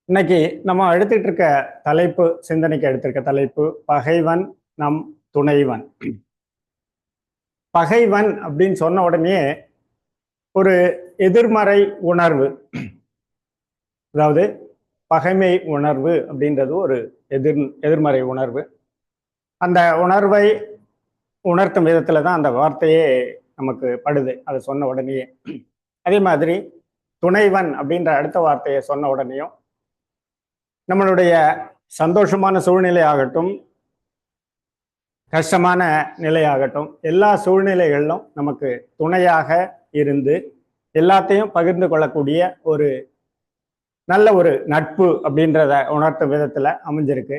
இன்னைக்கு நம்ம எடுத்துட்டு இருக்க தலைப்பு, சிந்தனைக்கு எடுத்திருக்க தலைப்பு பகைவன் நம் துணைவன். பகைவன் அப்படின்னு சொன்ன உடனே ஒரு எதிர்மறை உணர்வு, அதாவது பகைமை உணர்வு அப்படின்றது ஒரு எதிர்மறை உணர்வு. அந்த உணர்வை உணர்த்தும் விதத்துல தான் அந்த வார்த்தையே நமக்கு படுது, அதை சொன்ன உடனேயே. அதே மாதிரி துணைவன் அப்படின்ற அடுத்த வார்த்தையை சொன்ன உடனேயும் நம்மளுடைய சந்தோஷமான சூழ்நிலை ஆகட்டும், கஷ்டமான நிலையாகட்டும், எல்லா சூழ்நிலைகளிலும் நமக்கு துணையாக இருந்து எல்லாத்தையும் பகிர்ந்து கொள்ளக்கூடிய ஒரு நல்ல ஒரு நட்பு அப்படின்றத உணர்த்தும் விதத்துல அமைஞ்சிருக்கு.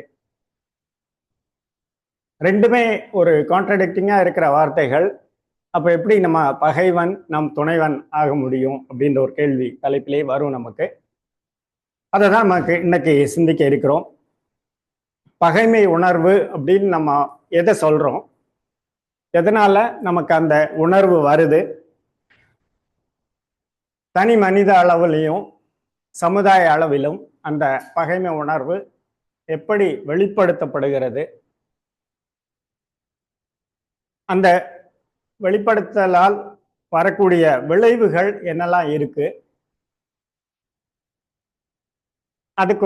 ரெண்டுமே ஒரு கான்ட்ரடிக்டிங்கா இருக்கிற வார்த்தைகள். அப்ப எப்படி நம்ம பகைவன் நம் துணைவன் ஆக முடியும் அப்படின்ற ஒரு கேள்வி தலைப்பிலே வரும் நமக்கு. அதை தான் நமக்கு இன்னைக்கு சிந்திக்க இருக்கிறோம். பகைமை உணர்வு அப்படின்னு நம்ம எதை சொல்றோம், எதனால நமக்கு அந்த உணர்வு வருது, தனி மனித அளவிலையும் சமுதாய அளவிலும் அந்த பகைமை உணர்வு எப்படி வெளிப்படுத்தப்படுகிறது, அந்த வெளிப்படுத்தலால் வரக்கூடிய விளைவுகள் என்னெல்லாம் இருக்கு, அதுக்கு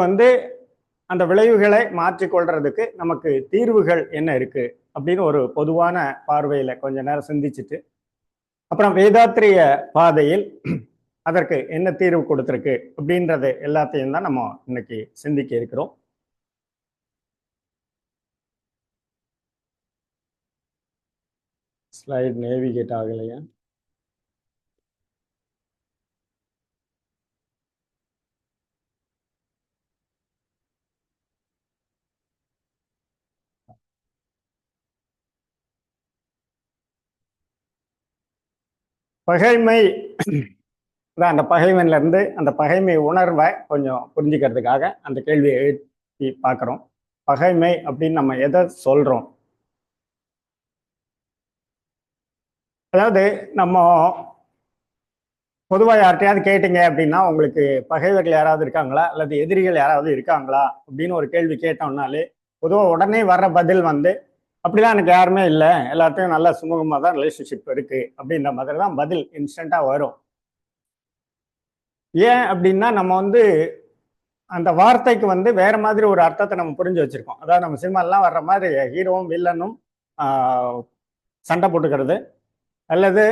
அந்த விளைவுகளை மாற்றிக்கொள்றதுக்கு நமக்கு தீர்வுகள் என்ன இருக்கு அப்படின்னு ஒரு பொதுவான பார்வையில கொஞ்ச நேரம் சிந்திச்சுட்டு, அப்புறம் வேதாத்திரிய பாதையில் அதற்கு என்ன தீர்வு கொடுத்திருக்கு அப்படின்றது எல்லாத்தையும் தான் நம்ம இன்னைக்கு சிந்திக்க இருக்கிறோம். ஸ்லைட் நேவிகேட் ஆகலையா? பகைமை தான். அந்த பகைவன்ல இருந்து அந்த பகைமை உணர்வை கொஞ்சம் புரிஞ்சுக்கிறதுக்காக அந்த கேள்வியை எழுப்பி பார்க்குறோம். பகைமை அப்படின்னு நம்ம எதை சொல்றோம்? அதாவது நம்ம பொதுவாக யார்கிட்டயாவது கேட்டீங்க அப்படின்னா, உங்களுக்கு பகைவர்கள் யாராவது இருக்காங்களா அல்லது எதிரிகள் யாராவது இருக்காங்களா அப்படின்னு ஒரு கேள்வி கேட்டோம்னாலே பொதுவாக உடனே வர்ற பதில் அப்படிலாம் எனக்கு யாருமே இல்லை, எல்லாத்தையும் நல்லா சுமூகமாக தான் ரிலேஷன்ஷிப் இருக்கு அப்படின்ற மாதிரி தான் பதில் இன்ஸ்டண்ட்டாக வரும். ஏன் அப்படின்னா நம்ம அந்த வார்த்தைக்கு வேற மாதிரி ஒரு அர்த்தத்தை நம்ம புரிஞ்சு வச்சிருக்கோம். அதாவது நம்ம சினிமாலாம் வர்ற மாதிரி ஹீரோவும் வில்லனும் சண்டை போட்டுக்கிறது அல்லது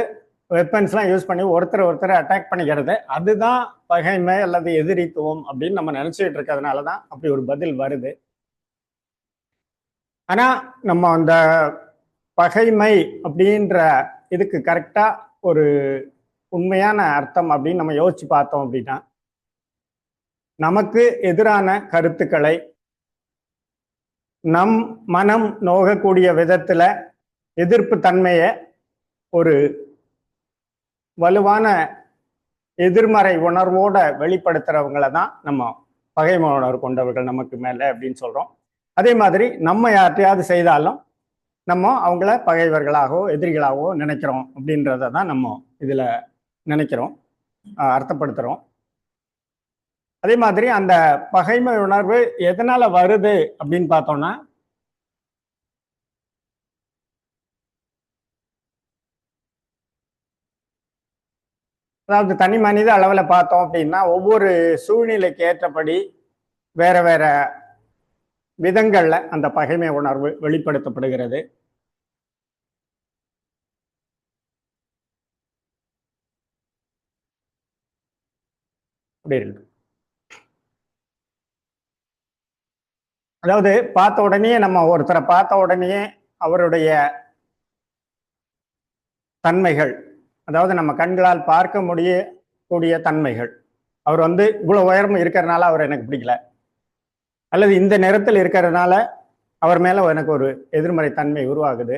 வெப்பன்ஸ்லாம் யூஸ் பண்ணி ஒருத்தரை அட்டாக் பண்ணிக்கிறது, அதுதான் பகைமை அல்லது எதிரித்துவம் அப்படின்னு நம்ம நினைச்சிட்டு இருக்கிறதுனால தான் அப்படி ஒரு பதில் வருது. ஆனா நம்ம அந்த பகைமை அப்படின்ற இதுக்கு கரெக்டா ஒரு உண்மையான அர்த்தம் அப்படின்னு நம்ம யோசிச்சு பார்த்தோம் அப்படின்னா, நமக்கு எதிரான கருத்துக்களை நம் மனம் நோகக்கூடிய விதத்துல எதிர்ப்பு தன்மையை ஒரு வலுவான எதிர்மறை உணர்வோட வெளிப்படுத்துறவங்களை தான் நம்ம பகைமை உணர்வு கொண்டவர்கள் நமக்கு மேல அப்படின்னு சொல்றோம். அதே மாதிரி நம்ம யார்ட்டையாவது செய்தாலும் நம்ம அவங்கள பகைவர்களாகவோ எதிரிகளாகவோ நினைக்கிறோம் அப்படின்றத தான் நம்ம இதுல நினைக்கிறோம், அர்த்தப்படுத்துறோம். அதே மாதிரி அந்த பகைமை உணர்வு எதனால வருது அப்படின்னு பார்த்தோம்னா, அதாவது தனி மனித அளவில் பார்த்தோம் அப்படின்னா ஒவ்வொரு சூழ்நிலைக்கு ஏற்றபடி வேற வேற விதங்கள்ல அந்த பகைமை உணர்வு வெளிப்படுத்தப்படுகிறது. அப்படி இருக்கு. அதாவது பார்த்த உடனே நம்ம ஒருத்தரை பார்த்த உடனே அவருடைய தன்மைகள், அதாவது நம்ம கண்களால் பார்க்க முடியக்கூடிய தன்மைகள், அவர் இவ்வளவு உயரம் இருக்கிறதுனால அவர் எனக்கு பிடிக்கல, அல்லது இந்த நிறத்தில் இருக்கிறதுனால அவர் மேல எனக்கு ஒரு எதிர்மறை தன்மை உருவாகுது.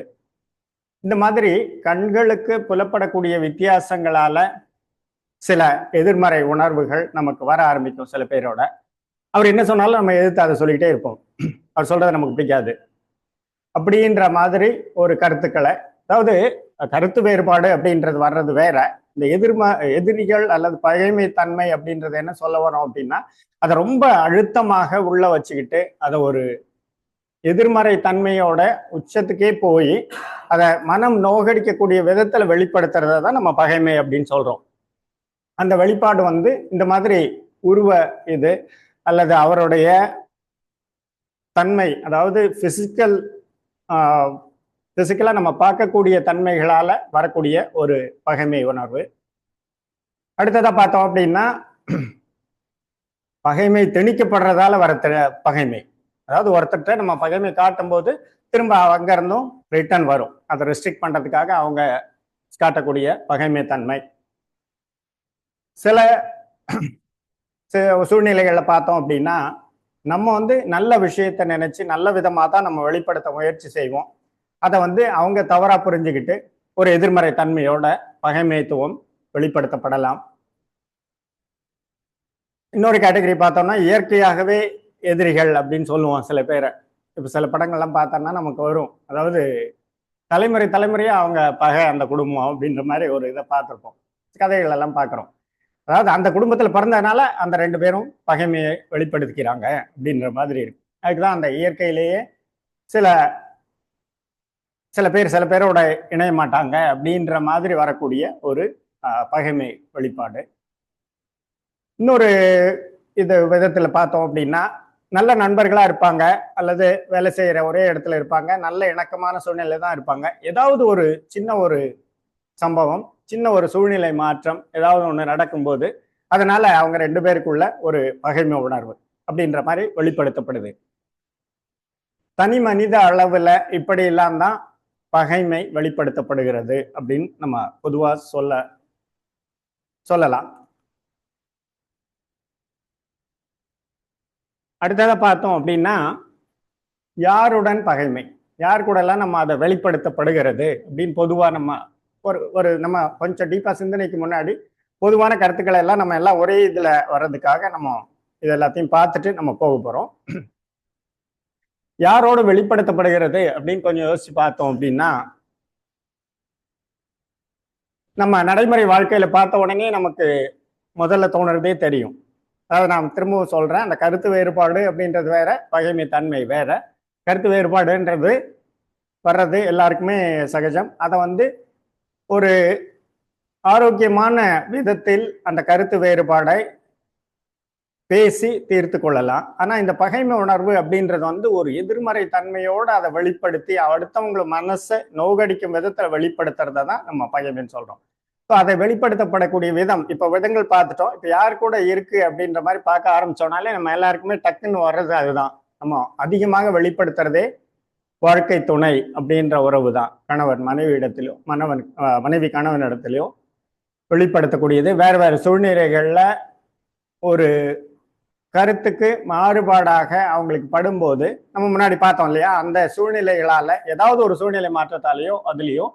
இந்த மாதிரி கண்களுக்கு புலப்படக்கூடிய வித்தியாசங்களால சில எதிர்மறை உணர்வுகள் நமக்கு வர ஆரம்பிக்கும். சில பேரோட அவர் என்ன சொன்னாலும் நம்ம எதிர்த்து அதை சொல்லிக்கிட்டே இருப்போம், அவர் சொல்றது நமக்கு பிடிக்காது அப்படின்ற மாதிரி ஒரு கருத்துக்களை, அதாவது கருத்து வேறுபாடு அப்படின்றது வர்றது வேற, இந்த எதிரிகள் அல்லது பகைமை தன்மை அப்படின்றது என்ன சொல்ல வரோம் அப்படின்னா, அதை ரொம்ப அழுத்தமாக உள்ள வச்சுக்கிட்டு அதை ஒரு எதிர்மறை தன்மையோட உச்சத்துக்கே போய் அதை மனம் நோகடிக்கக்கூடிய விதத்துல வெளிப்படுத்துறத தான் நம்ம பகைமை அப்படின்னு சொல்றோம். அந்த வெளிப்பாடு வந்து இந்த மாதிரி உருவ இது அல்லது அவருடைய தன்மை, அதாவது பிசிக்கலா நம்ம பார்க்கக்கூடிய தன்மைகளால வரக்கூடிய ஒரு பகைமை உணர்வு. அடுத்ததா பார்த்தோம் அப்படின்னா, பகைமை திணிக்கப்படுறதால வர பகைமை. அதாவது ஒருத்தர்கிட்ட நம்ம பகைமை காட்டும் போது திரும்ப அங்க இருந்தும் ரிட்டர்ன் வரும். அதை ரெஸ்ட்ரிக்ட் பண்றதுக்காக அவங்க காட்டக்கூடிய பகைமை தன்மை. சில சூழ்நிலைகள்ல பார்த்தோம் அப்படின்னா, நம்ம வந்து நல்ல விஷயத்த நினைச்சு நல்ல விதமா தான் நம்ம வெளிப்படுத்த முயற்சி செய்வோம். அதை வந்து அவங்க தவறா புரிஞ்சுக்கிட்டு ஒரு எதிர்மறை தன்மையோட பகைமைத்துவம் வெளிப்படுத்தப்படலாம். இன்னொரு கேட்டகரி பார்த்தோம்னா, இயற்கையாகவே எதிரிகள் அப்படின்னு சொல்லுவோம் சில பேரை. இப்ப சில படங்கள்லாம் பார்த்தோம்னா நமக்கு வரும். அதாவது தலைமுறையா அவங்க பகை அந்த குடும்பம் அப்படின்ற மாதிரி ஒரு இதை பார்த்துருப்போம். கதைகள் எல்லாம் பார்க்குறோம். அதாவது அந்த குடும்பத்தில் பிறந்ததுனால அந்த 2 பேரும் பகைமையை வெளிப்படுத்திக்கிறாங்க அப்படின்ற மாதிரி இருக்கு. அதுக்குதான் அந்த இயற்கையிலேயே சில சில பேரோட இணைய மாட்டாங்க அப்படின்ற மாதிரி வரக்கூடிய ஒரு பகைமை வெளிப்பாடு. இன்னொரு இது விதத்துல பார்த்தோம் அப்படின்னா, நல்ல நண்பர்களா இருப்பாங்க அல்லது வேலை செய்யற ஒரே இடத்துல இருப்பாங்க, நல்ல இணக்கமான சூழ்நிலை தான் இருப்பாங்க. ஏதாவது ஒரு சின்ன ஒரு சம்பவம், சின்ன ஒரு சூழ்நிலை மாற்றம் ஏதாவது ஒண்ணு நடக்கும்போது அதனால அவங்க 2 பேருக்குள்ள ஒரு பகைமை உணர்வு அப்படின்ற மாதிரி வெளிப்படுத்தப்படுது. தனி மனித அளவுல இப்படி எல்லாம் தான் பகைமை வெளிப்படுத்தப்படுகிறது அப்படின்னு நம்ம பொதுவா சொல்லலாம். அடுத்ததை பார்த்தோம் அப்படின்னா, யாருடன் பகைமை, யார் கூட எல்லாம் நம்ம அதை வெளிப்படுத்தப்படுகிறது அப்படின்னு பொதுவா நம்ம ஒரு நம்ம கொஞ்சம் டீப்பா சிந்தனைக்கு முன்னாடி பொதுவான கருத்துக்களை எல்லாம் நம்ம எல்லாம் ஒரே இதுல வர்றதுக்காக நம்ம இது எல்லாத்தையும் பார்த்துட்டு நம்ம போக போறோம். யாரோடு வெளிப்படுத்தப்படுகிறது அப்படின்னு கொஞ்சம் யோசிச்சு பார்த்தோம் அப்படின்னா, நம்ம நடைமுறை வாழ்க்கையில பார்த்த உடனே நமக்கு முதல்ல தோணுறதே தெரியும். அதாவது நான் திரும்பவும் சொல்றேன், அந்த கருத்து வேறுபாடு அப்படின்றது வேற, பகைமை தன்மை வேற. கருத்து வேறுபாடுன்றது வர்றது எல்லாருக்குமே சகஜம். அதை வந்து ஒரு ஆரோக்கியமான விதத்தில் அந்த கருத்து வேறுபாடை பேசி தீர்த்து கொள்ளலாம். ஆனா இந்த பகைமை உணர்வு அப்படின்றது வந்து ஒரு எதிர்மறை தன்மையோடு அதை வெளிப்படுத்தி அடுத்தவங்க மனசை நோகடிக்கும் விதத்துல வெளிப்படுத்துறத தான் நம்ம பகைமைன்னு சொல்றோம். ஸோ அதை வெளிப்படுத்தப்படக்கூடிய விதம், இப்போ விதங்கள் பார்த்துட்டோம். இப்போ யார் கூட இருக்கு அப்படின்ற மாதிரி பார்க்க ஆரம்பிச்சோம்னாலே நம்ம எல்லாருக்குமே டக்குன்னு வர்றது அதுதான். நம்ம அதிகமாக வெளிப்படுத்துறதே வாழ்க்கை துணை அப்படின்ற உறவு தான். கணவன் மனைவி இடத்திலோ, மனைவி கணவன் இடத்திலோ வெளிப்படுத்தக்கூடியது. வேறு சூழ்நிலைகள்ல ஒரு கருத்துக்கு மாறுபாடாக அவங்களுக்கு படும்போது நம்ம முன்னாடி பார்த்தோம் இல்லையா, அந்த சூழ்நிலைகளால ஏதாவது ஒரு சூழ்நிலை மாற்றத்தாலேயோ அதுலேயோ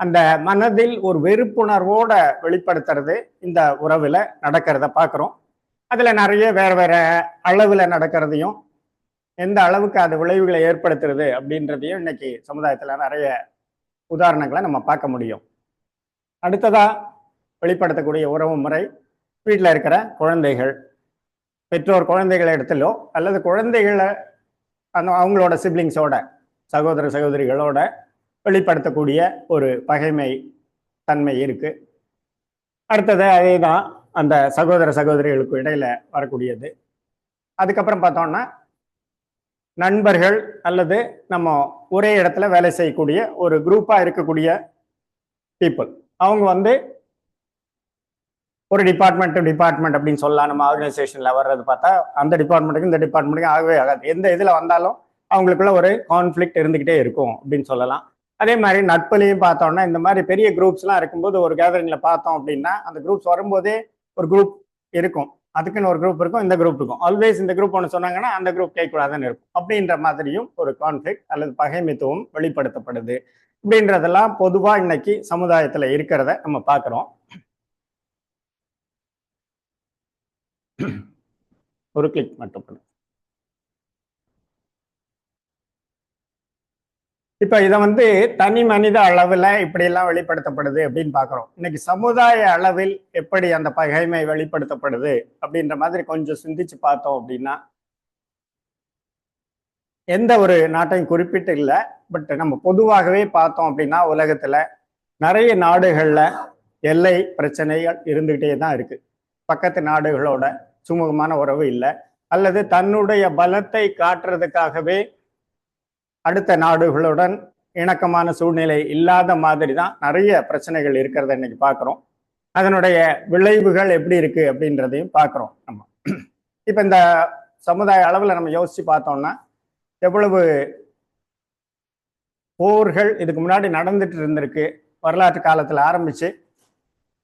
அந்த மனதில் ஒரு வெறுப்புணர்வோட வெளிப்படுத்துறது இந்த உறவுல நடக்கிறத பார்க்குறோம். அதுல நிறைய வேற அளவுல நடக்கிறதையும் எந்த அளவுக்கு அது விளைவுகளை ஏற்படுத்துறது அப்படின்றதையும் இன்னைக்கு சமுதாயத்துல நிறைய உதாரணங்களை நம்ம பார்க்க முடியும். அடுத்ததா வெளிப்படுத்தக்கூடிய உறவு முறை வீட்டில் இருக்கிற குழந்தைகள், பெற்றோர் குழந்தைகளை இடத்திலோ அல்லது குழந்தைகளை அவங்களோட சிப்ளிங்ஸோட சகோதர சகோதரிகளோட வெளிப்படுத்தக்கூடிய ஒரு பகைமை தன்மை இருக்கு. அடுத்தது அதே தான் அந்த சகோதர சகோதரிகளுக்கு இடையில வரக்கூடியது. அதுக்கப்புறம் பார்த்தோம்னா நண்பர்கள் அல்லது நம்ம ஒரே இடத்துல வேலை செய்யக்கூடிய ஒரு குரூப்பா இருக்கக்கூடிய பீப்புள், அவங்க வந்து ஒரு டிபார்ட்மெண்ட் அப்படின்னு சொல்லலாம். நம்ம ஆர்கனைசேஷன்ல வர்றது பார்த்தா அந்த டிபார்ட்மெண்ட்டுக்கு இந்த டிபார்ட்மெண்ட்டுக்கு ஆகவே ஆகாது. எந்த இதுல வந்தாலும் அவங்களுக்குள்ள ஒரு கான்ஃபிளிக்ட் இருந்துகிட்டே இருக்கும் அப்படின்னு சொல்லலாம். அதே மாதிரி நட்புலையும் பார்த்தோம்னா இந்த மாதிரி பெரிய குரூப்ஸ்லாம் இருக்கும்போது ஒரு கேதரிங்ல பார்த்தோம் அப்படின்னா அந்த குரூப்ஸ் வரும்போதே ஒரு குரூப் இருக்கும், அதுக்குன்னு ஒரு குரூப் இருக்கும், இந்த குரூப் இருக்கும். ஆல்வேஸ் இந்த குரூப் ஒன்று சொன்னாங்கன்னா அந்த குரூப் கேட்கக்கூடாதுன்னு இருக்கும். அப்படின்ற மாதிரியும் ஒரு கான்ஃபிளிக்ட் அல்லது பகைமைத்துவம் வெளிப்படுத்தப்படுது. இப்படின்றதெல்லாம் பொதுவாக இன்னைக்கு சமுதாயத்தில் இருக்கிறத நம்ம பார்க்குறோம். ஒரு கிளிக் மட்டும் பண்ணு. இப்ப இதை வந்து தனி மனித அளவுல இப்படி எல்லாம் வெளிப்படுத்தப்படுது அப்படின்னு பாக்குறோம். இன்னைக்கு சமுதாய அளவில் எப்படி அந்த பகைமை வெளிப்படுத்தப்படுது அப்படின்ற மாதிரி கொஞ்சம் சிந்திச்சு பார்த்தோம் அப்படின்னா, எந்த ஒரு நாட்டையும் குறிப்பிட்டு இல்லை, பட் நம்ம பொதுவாகவே பார்த்தோம் அப்படின்னா உலகத்துல நிறைய நாடுகள்ல எல்லை பிரச்சனைகள் இருந்துகிட்டே தான் இருக்கு. பக்கத்து நாடுகளோட சுமூகமான உறவு இல்லை, அல்லது தன்னுடைய பலத்தை காட்டுறதுக்காகவே அடுத்த நாடுகளுடன் இணக்கமான சூழ்நிலை இல்லாத மாதிரி தான் நிறைய பிரச்சனைகள் இருக்கிறத இன்னைக்கு பார்க்குறோம். அதனுடைய விளைவுகள் எப்படி இருக்கு அப்படின்றதையும் பார்க்குறோம் நம்ம. இப்போ இந்த சமுதாய அளவில் நம்ம யோசிச்சு பார்த்தோம்னா எவ்வளவு போர்கள் இதுக்கு முன்னாடி நடந்துட்டு இருந்திருக்கு. வரலாற்று காலத்தில் ஆரம்பிச்சு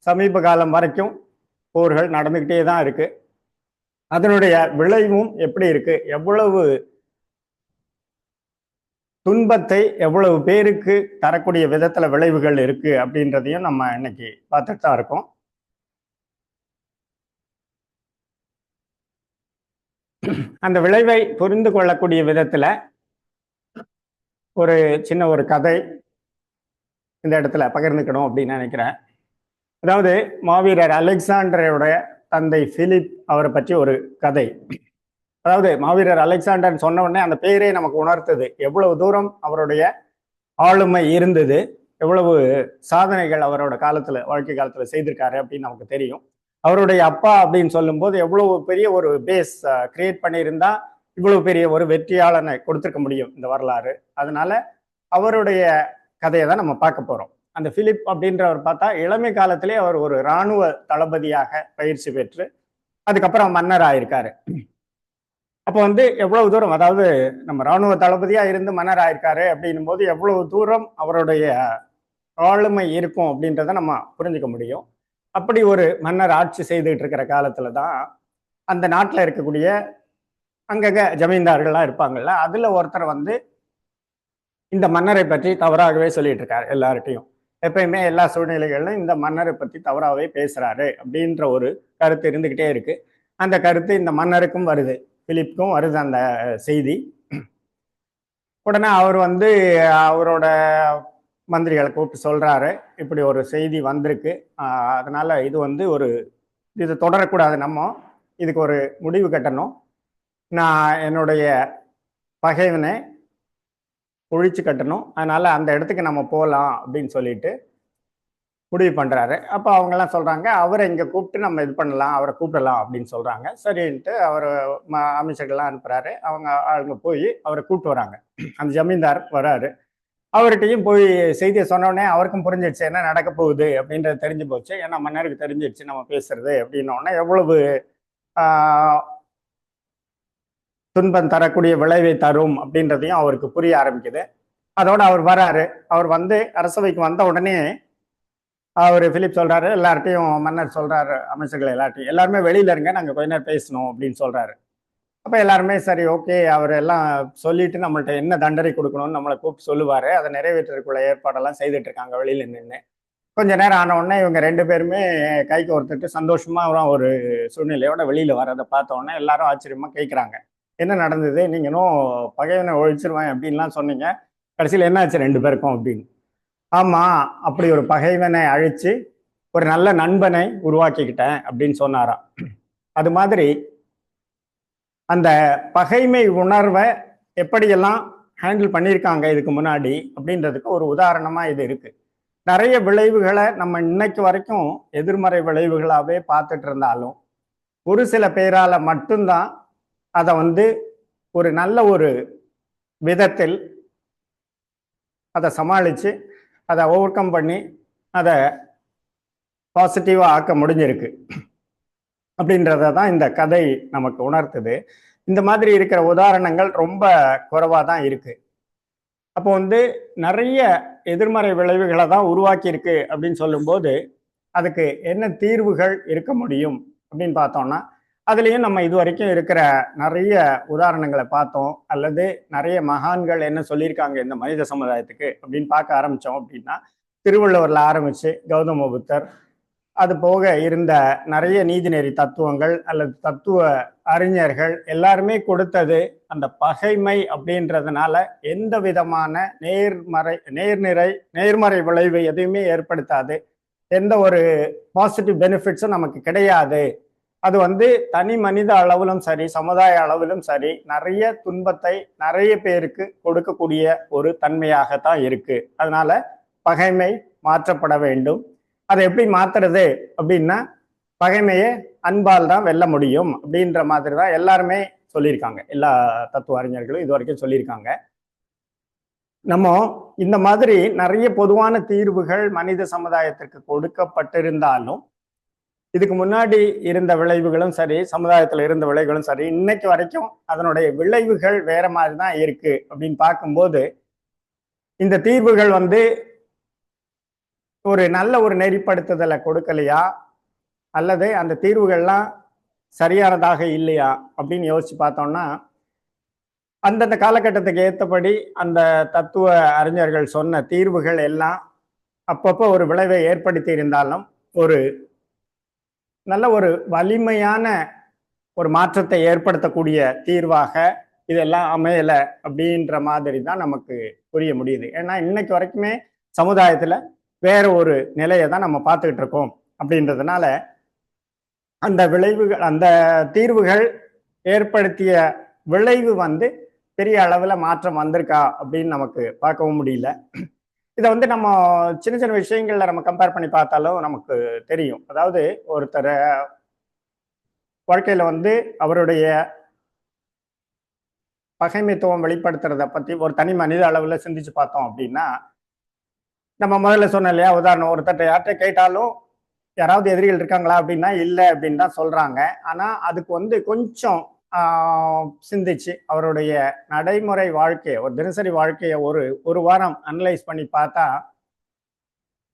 சமீப காலம் வரைக்கும் போர்கள் நடந்துக்கிட்டே தான் இருக்கு. அதனுடைய விளைவும் எப்படி இருக்கு, எவ்வளவு துன்பத்தை எவ்வளவு பேருக்கு தரக்கூடிய விதத்துல விளைவுகள் இருக்கு அப்படின்றதையும் நம்ம இன்னைக்கு பார்த்துட்டு தான் இருக்கோம். அந்த விளைவை புரிந்து கொள்ளக்கூடிய விதத்துல ஒரு சின்ன ஒரு கதை இந்த இடத்துல பகிர்ந்துக்கணும் அப்படின்னு நினைக்கிறேன். அதாவது மாவீரர் அலெக்சாண்டரோட தந்தை பிலிப் அவரை பற்றி ஒரு கதை. அதாவது மாவீரர் அலெக்சாண்டர் சொன்ன உடனே அந்த பேரே நமக்கு உணர்த்தது எவ்வளவு தூரம் அவருடைய ஆளுமை இருந்தது, எவ்வளவு சாதனைகள் அவரோட காலத்துல வாழ்க்கை காலத்துல செய்திருக்காரு அப்படின்னு நமக்கு தெரியும். அவருடைய அப்பா அப்படின்னு சொல்லும்போது எவ்வளவு பெரிய ஒரு பேஸ் கிரியேட் பண்ணியிருந்தா இவ்வளவு பெரிய ஒரு வெற்றியாளனை கொடுத்துருக்க முடியும் இந்த வரலாறு. அதனால அவருடைய கதையை தான் நம்ம பார்க்க போறோம். அந்த பிலிப் அப்படின்றவர் பார்த்தா இளமை காலத்திலே அவர் ஒரு இராணுவ தளபதியாக பயிற்சி பெற்று அதுக்கப்புறம் மன்னர் ஆயிருக்காரு. அப்போ வந்து எவ்வளவு தூரம், அதாவது நம்ம இராணுவ தளபதியா இருந்து மன்னர் ஆயிருக்காரு அப்படின்னும் போது எவ்வளவு தூரம் அவருடைய ஆளுமை இருக்கும் அப்படின்றத நம்ம புரிஞ்சுக்க முடியும். அப்படி ஒரு மன்னர் ஆட்சி செய்துட்டு இருக்கிற காலத்துல தான் அந்த நாட்டில் இருக்கக்கூடிய அங்கங்க ஜமீன்தார்கள்லாம் இருப்பாங்கல்ல, அதுல ஒருத்தர் வந்து இந்த மன்னரை பற்றி தவறாகவே சொல்லிட்டு இருக்காரு. எல்லார்ட்டையும் எப்பயுமே எல்லா சூழ்நிலைகளிலும் இந்த மன்னரை பற்றி தவறாகவே பேசுறாரு அப்படின்ற ஒரு கருத்து இருந்துகிட்டே இருக்கு. அந்த கருத்து இந்த மன்னருக்கும் வருது, பிலிப்புக்கும் வருது அந்த செய்தி. உடனே அவர் வந்து அவரோட மந்திரிகளை கூப்பிட்டு சொல்றாரு, இப்படி ஒரு செய்தி வந்திருக்கு, அதனால இது வந்து இது தொடரக்கூடாது, நம்ம இதுக்கு ஒரு முடிவு கட்டணும், நான் என்னுடைய பகைவனை ஒழிச்சு கட்டணும், அதனால அந்த இடத்துக்கு நம்ம போகலாம் அப்படின்னு சொல்லிட்டு முடிவு பண்றாரு. அப்போ அவங்கெல்லாம் சொல்றாங்க அவரை இங்க கூப்பிட்டு நம்ம இது பண்ணலாம், அவரை கூப்பிடலாம் அப்படின்னு சொல்றாங்க. சரின்ட்டு அவர் அமைச்சர்கள்லாம் அனுப்புறாரு. அவங்க போய் அவரை கூப்பிட்டு வராங்க. அந்த ஜமீன்தார் வராரு. அவர்கிட்டையும் போய் செய்தியை சொன்னோடனே அவருக்கும் புரிஞ்சிடுச்சு என்ன நடக்க போகுது அப்படின்றது தெரிஞ்சு போச்சு. ஏன்னா மன்னருக்கு தெரிஞ்சிடுச்சு நம்ம பேசுறது அப்படின்னோடனே எவ்வளவு துன்பம் தரக்கூடிய விளைவை தரும் அப்படின்றதையும் அவருக்கு புரிய ஆரம்பிக்குது. அதோட அவர் வராரு. அவர் வந்து அரசவைக்கு வந்த உடனே அவர் பிலிப் சொல்றாரு, எல்லார்ட்டையும் மன்னர் சொல்றாரு அமைச்சர்கள் எல்லாருமே வெளியில இருங்க, நாங்க கொஞ்ச நேரம் பேசணும் அப்படின்னு சொல்றாரு. அப்ப எல்லாருமே சரி ஓகே, அவர் எல்லாம் சொல்லிட்டு நம்மள்ட்ட என்ன தண்டனை கொடுக்கணும்னு நம்மளை கூப்பிட்டு சொல்லுவாரு, அதை நிறைவேற்றுறதுக்குள்ள ஏற்பாடெல்லாம் செய்துட்டு இருக்காங்க வெளியில நின்று. கொஞ்ச நேரம் ஆன உடனே இவங்க 2 பேருமே கைக்கு ஒருத்தட்டு சந்தோஷமா ஒரு சூழ்நிலையோட வெளியில வரதை பார்த்த உடனே எல்லாரும் ஆச்சரியமா கேட்கிறாங்க, என்ன நடந்தது, நீங்களும் பகைவனை ஒழிச்சிருவேன் அப்படின்லாம் சொன்னீங்க, கடைசியில் என்ன ஆச்சு 2 பேருக்கும் அப்படின்னு. ஆமா, அப்படி ஒரு பகைவனை அழிச்சு ஒரு நல்ல நண்பனை உருவாக்கிக்கிட்டேன் அப்படின்னு சொன்னாராம். அது மாதிரி அந்த பகைமை உணர்வை எப்படியெல்லாம் ஹேண்டில் பண்ணியிருக்காங்க இதுக்கு முன்னாடி அப்படின்றதுக்கு ஒரு உதாரணமா இது இருக்கு. நிறைய விளைவுகளை நம்ம இன்னைக்கு வரைக்கும் எதிர்மறை விளைவுகளாவே பார்த்துட்டு இருந்தாலும் ஒரு சில பேரால மட்டும்தான் அதை வந்து ஒரு நல்ல ஒரு விதத்தில் அதை சமாளித்து அதை ஓவர் கம் பண்ணி அதை பாசிட்டிவாக ஆக்க முடிஞ்சிருக்கு அப்படின்றத தான் இந்த கதை நமக்கு உணர்த்துது. இந்த மாதிரி இருக்கிற உதாரணங்கள் ரொம்ப குறைவாக தான் இருக்கு. அப்போ வந்து நிறைய எதிர்மறை விளைவுகளை தான் உருவாக்கி இருக்கு அப்படின்னு சொல்லும்போது அதுக்கு என்ன தீர்வுகள் இருக்க முடியும் அப்படின்னு பார்த்தோம்னா, அதுலேயும் நம்ம இது வரைக்கும் இருக்கிற நிறைய உதாரணங்களை பார்த்தோம், அல்லது நிறைய மகான்கள் என்ன சொல்லியிருக்காங்க இந்த மனித சமுதாயத்துக்கு அப்படின்னு பார்க்க ஆரம்பித்தோம் அப்படின்னா, திருவள்ளுவரில் ஆரம்பித்து கௌதம புத்தர், அது போக இருந்த நிறைய நீதிநெறி தத்துவங்கள் அல்லது தத்துவ அறிஞர்கள் எல்லாருமே கொடுத்தது அந்த பகைமை அப்படின்றதுனால எந்த விதமான நேர்மறை விளைவு எதுவுமே ஏற்படுத்தாது, எந்த ஒரு பாசிட்டிவ் பெனிஃபிட்ஸும் நமக்கு கிடையாது. அது தனி மனித அளவிலும் சரி, சமுதாய அளவிலும் சரி, நிறைய துன்பத்தை நிறைய பேருக்கு கொடுக்கக்கூடிய ஒரு தன்மையாகத்தான் இருக்கு. அதனால பகைமை மாற்றப்பட வேண்டும். அதை எப்படி மாத்துறது அப்படின்னா, பகைமையை அன்பால் தான் வெல்ல முடியும் அப்படின்ற மாதிரி தான் எல்லாருமே சொல்லியிருக்காங்க. எல்லா தத்துவ அறிஞர்களும் இது வரைக்கும் சொல்லியிருக்காங்க. நம்ம இந்த மாதிரி நிறைய பொதுவான தீர்வுகள் மனித சமுதாயத்திற்கு கொடுக்கப்பட்டிருந்தாலும், இதுக்கு முன்னாடி இருந்த விளைவுகளும் சரி, சமுதாயத்தில் இருந்த விளைவுகளும் சரி, இன்னைக்கு வரைக்கும் அதனுடைய விளைவுகள் வேற மாதிரி தான் இருக்கு அப்படின்னு பார்க்கும்போது, இந்த தீர்வுகள் ஒரு நல்ல ஒரு நெறிப்படுத்துதலை கொடுக்கலையா, அல்லது அந்த தீர்வுகள்லாம் சரியானதாக இல்லையா அப்படின்னு யோசிச்சு பார்த்தோம்னா, அந்தந்த காலகட்டத்துக்கு ஏற்றபடி அந்த தத்துவ அறிஞர்கள் சொன்ன தீர்வுகள் எல்லாம் அப்பப்போ ஒரு விளைவை ஏற்படுத்தி இருந்தாலும், ஒரு நல்ல ஒரு வலிமையான ஒரு மாற்றத்தை ஏற்படுத்தக்கூடிய தீர்வாக இதெல்லாம் அமையலை அப்படின்ற மாதிரி தான் நமக்கு புரிய முடியுது. ஏன்னா இன்னைக்கு வரைக்குமே சமுதாயத்துல வேற ஒரு நிலையை தான் நம்ம பார்த்துக்கிட்டு இருக்கோம். அப்படின்றதுனால அந்த விளைவுகள், அந்த தீர்வுகள் ஏற்படுத்திய விளைவு பெரிய அளவுல மாற்றம் வந்திருக்கா அப்படின்னு நமக்கு பார்க்கவும் முடியல. இதை நம்ம சின்ன சின்ன விஷயங்கள்ல நம்ம கம்பேர் பண்ணி பார்த்தாலும் நமக்கு தெரியும். அதாவது ஒருத்தர் வாழ்க்கையில அவருடைய பகைமைத்துவம் வெளிப்படுத்துறத பத்தி ஒரு தனி மனித அளவுல சிந்திச்சு பார்த்தோம் அப்படின்னா, நம்ம முதல்ல சொன்னோம் இல்லையா, உதாரணம் ஒருத்தர் யார்கிட்ட கேட்டாலும் யாராவது எதிரிகள் இருக்காங்களா அப்படின்னா இல்லை அப்படின்னு தான் சொல்றாங்க. ஆனா அதுக்கு கொஞ்சம் சிந்திச்சு அவருடைய நடைமுறை வாழ்க்கையை, ஒரு தினசரி வாழ்க்கையை ஒரு வாரம் அனலைஸ் பண்ணி பார்த்தா,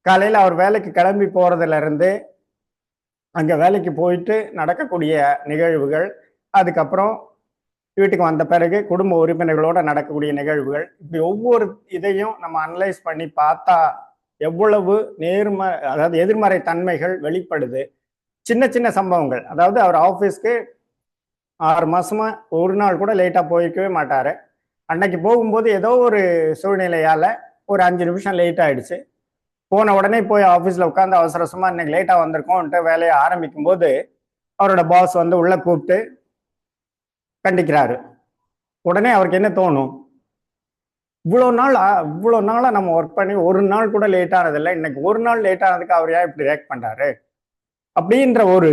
காலையில அவர் வேலைக்கு கிளம்பி போறதுல இருந்து அங்க வேலைக்கு போயிட்டு நடக்கக்கூடிய நிகழ்வுகள், அதுக்கப்புறம் வீட்டுக்கு வந்த பிறகு குடும்ப உறுப்பினர்களோட நடக்கக்கூடிய நிகழ்வுகள், இப்படி ஒவ்வொரு இதையும் நம்ம அனலைஸ் பண்ணி பார்த்தா எவ்வளவு அதாவது எதிர்மறை தன்மைகள் வெளிப்படுது. சின்ன சின்ன சம்பவங்கள், அதாவது அவர் ஆஃபீஸ்க்கு 6 மாசமா ஒரு நாள் கூட லேட்டா போயிருக்கவே மாட்டாரு. அன்னைக்கு போகும்போது ஏதோ ஒரு சூழ்நிலையால ஒரு 5 நிமிஷம் லேட் ஆயிடுச்சு. போன உடனே போய் ஆஃபீஸ்ல உட்காந்து அவசர அவசரமா இன்னைக்கு லேட்டா வந்திருக்கோம்ட்டு வேலையை ஆரம்பிக்கும் போது அவரோட பாஸ் உள்ள கூப்பிட்டு கண்டிக்கிறாரு. உடனே அவருக்கு என்ன தோணும்? இவ்வளோ நாளா நம்ம ஒர்க் பண்ணி ஒரு நாள் கூட லேட் ஆனதில்லை, இன்னைக்கு ஒரு நாள் லேட் ஆனதுக்கு அவர் ஏன் இப்படி ரியாக்ட் பண்றாரு அப்படின்ற ஒரு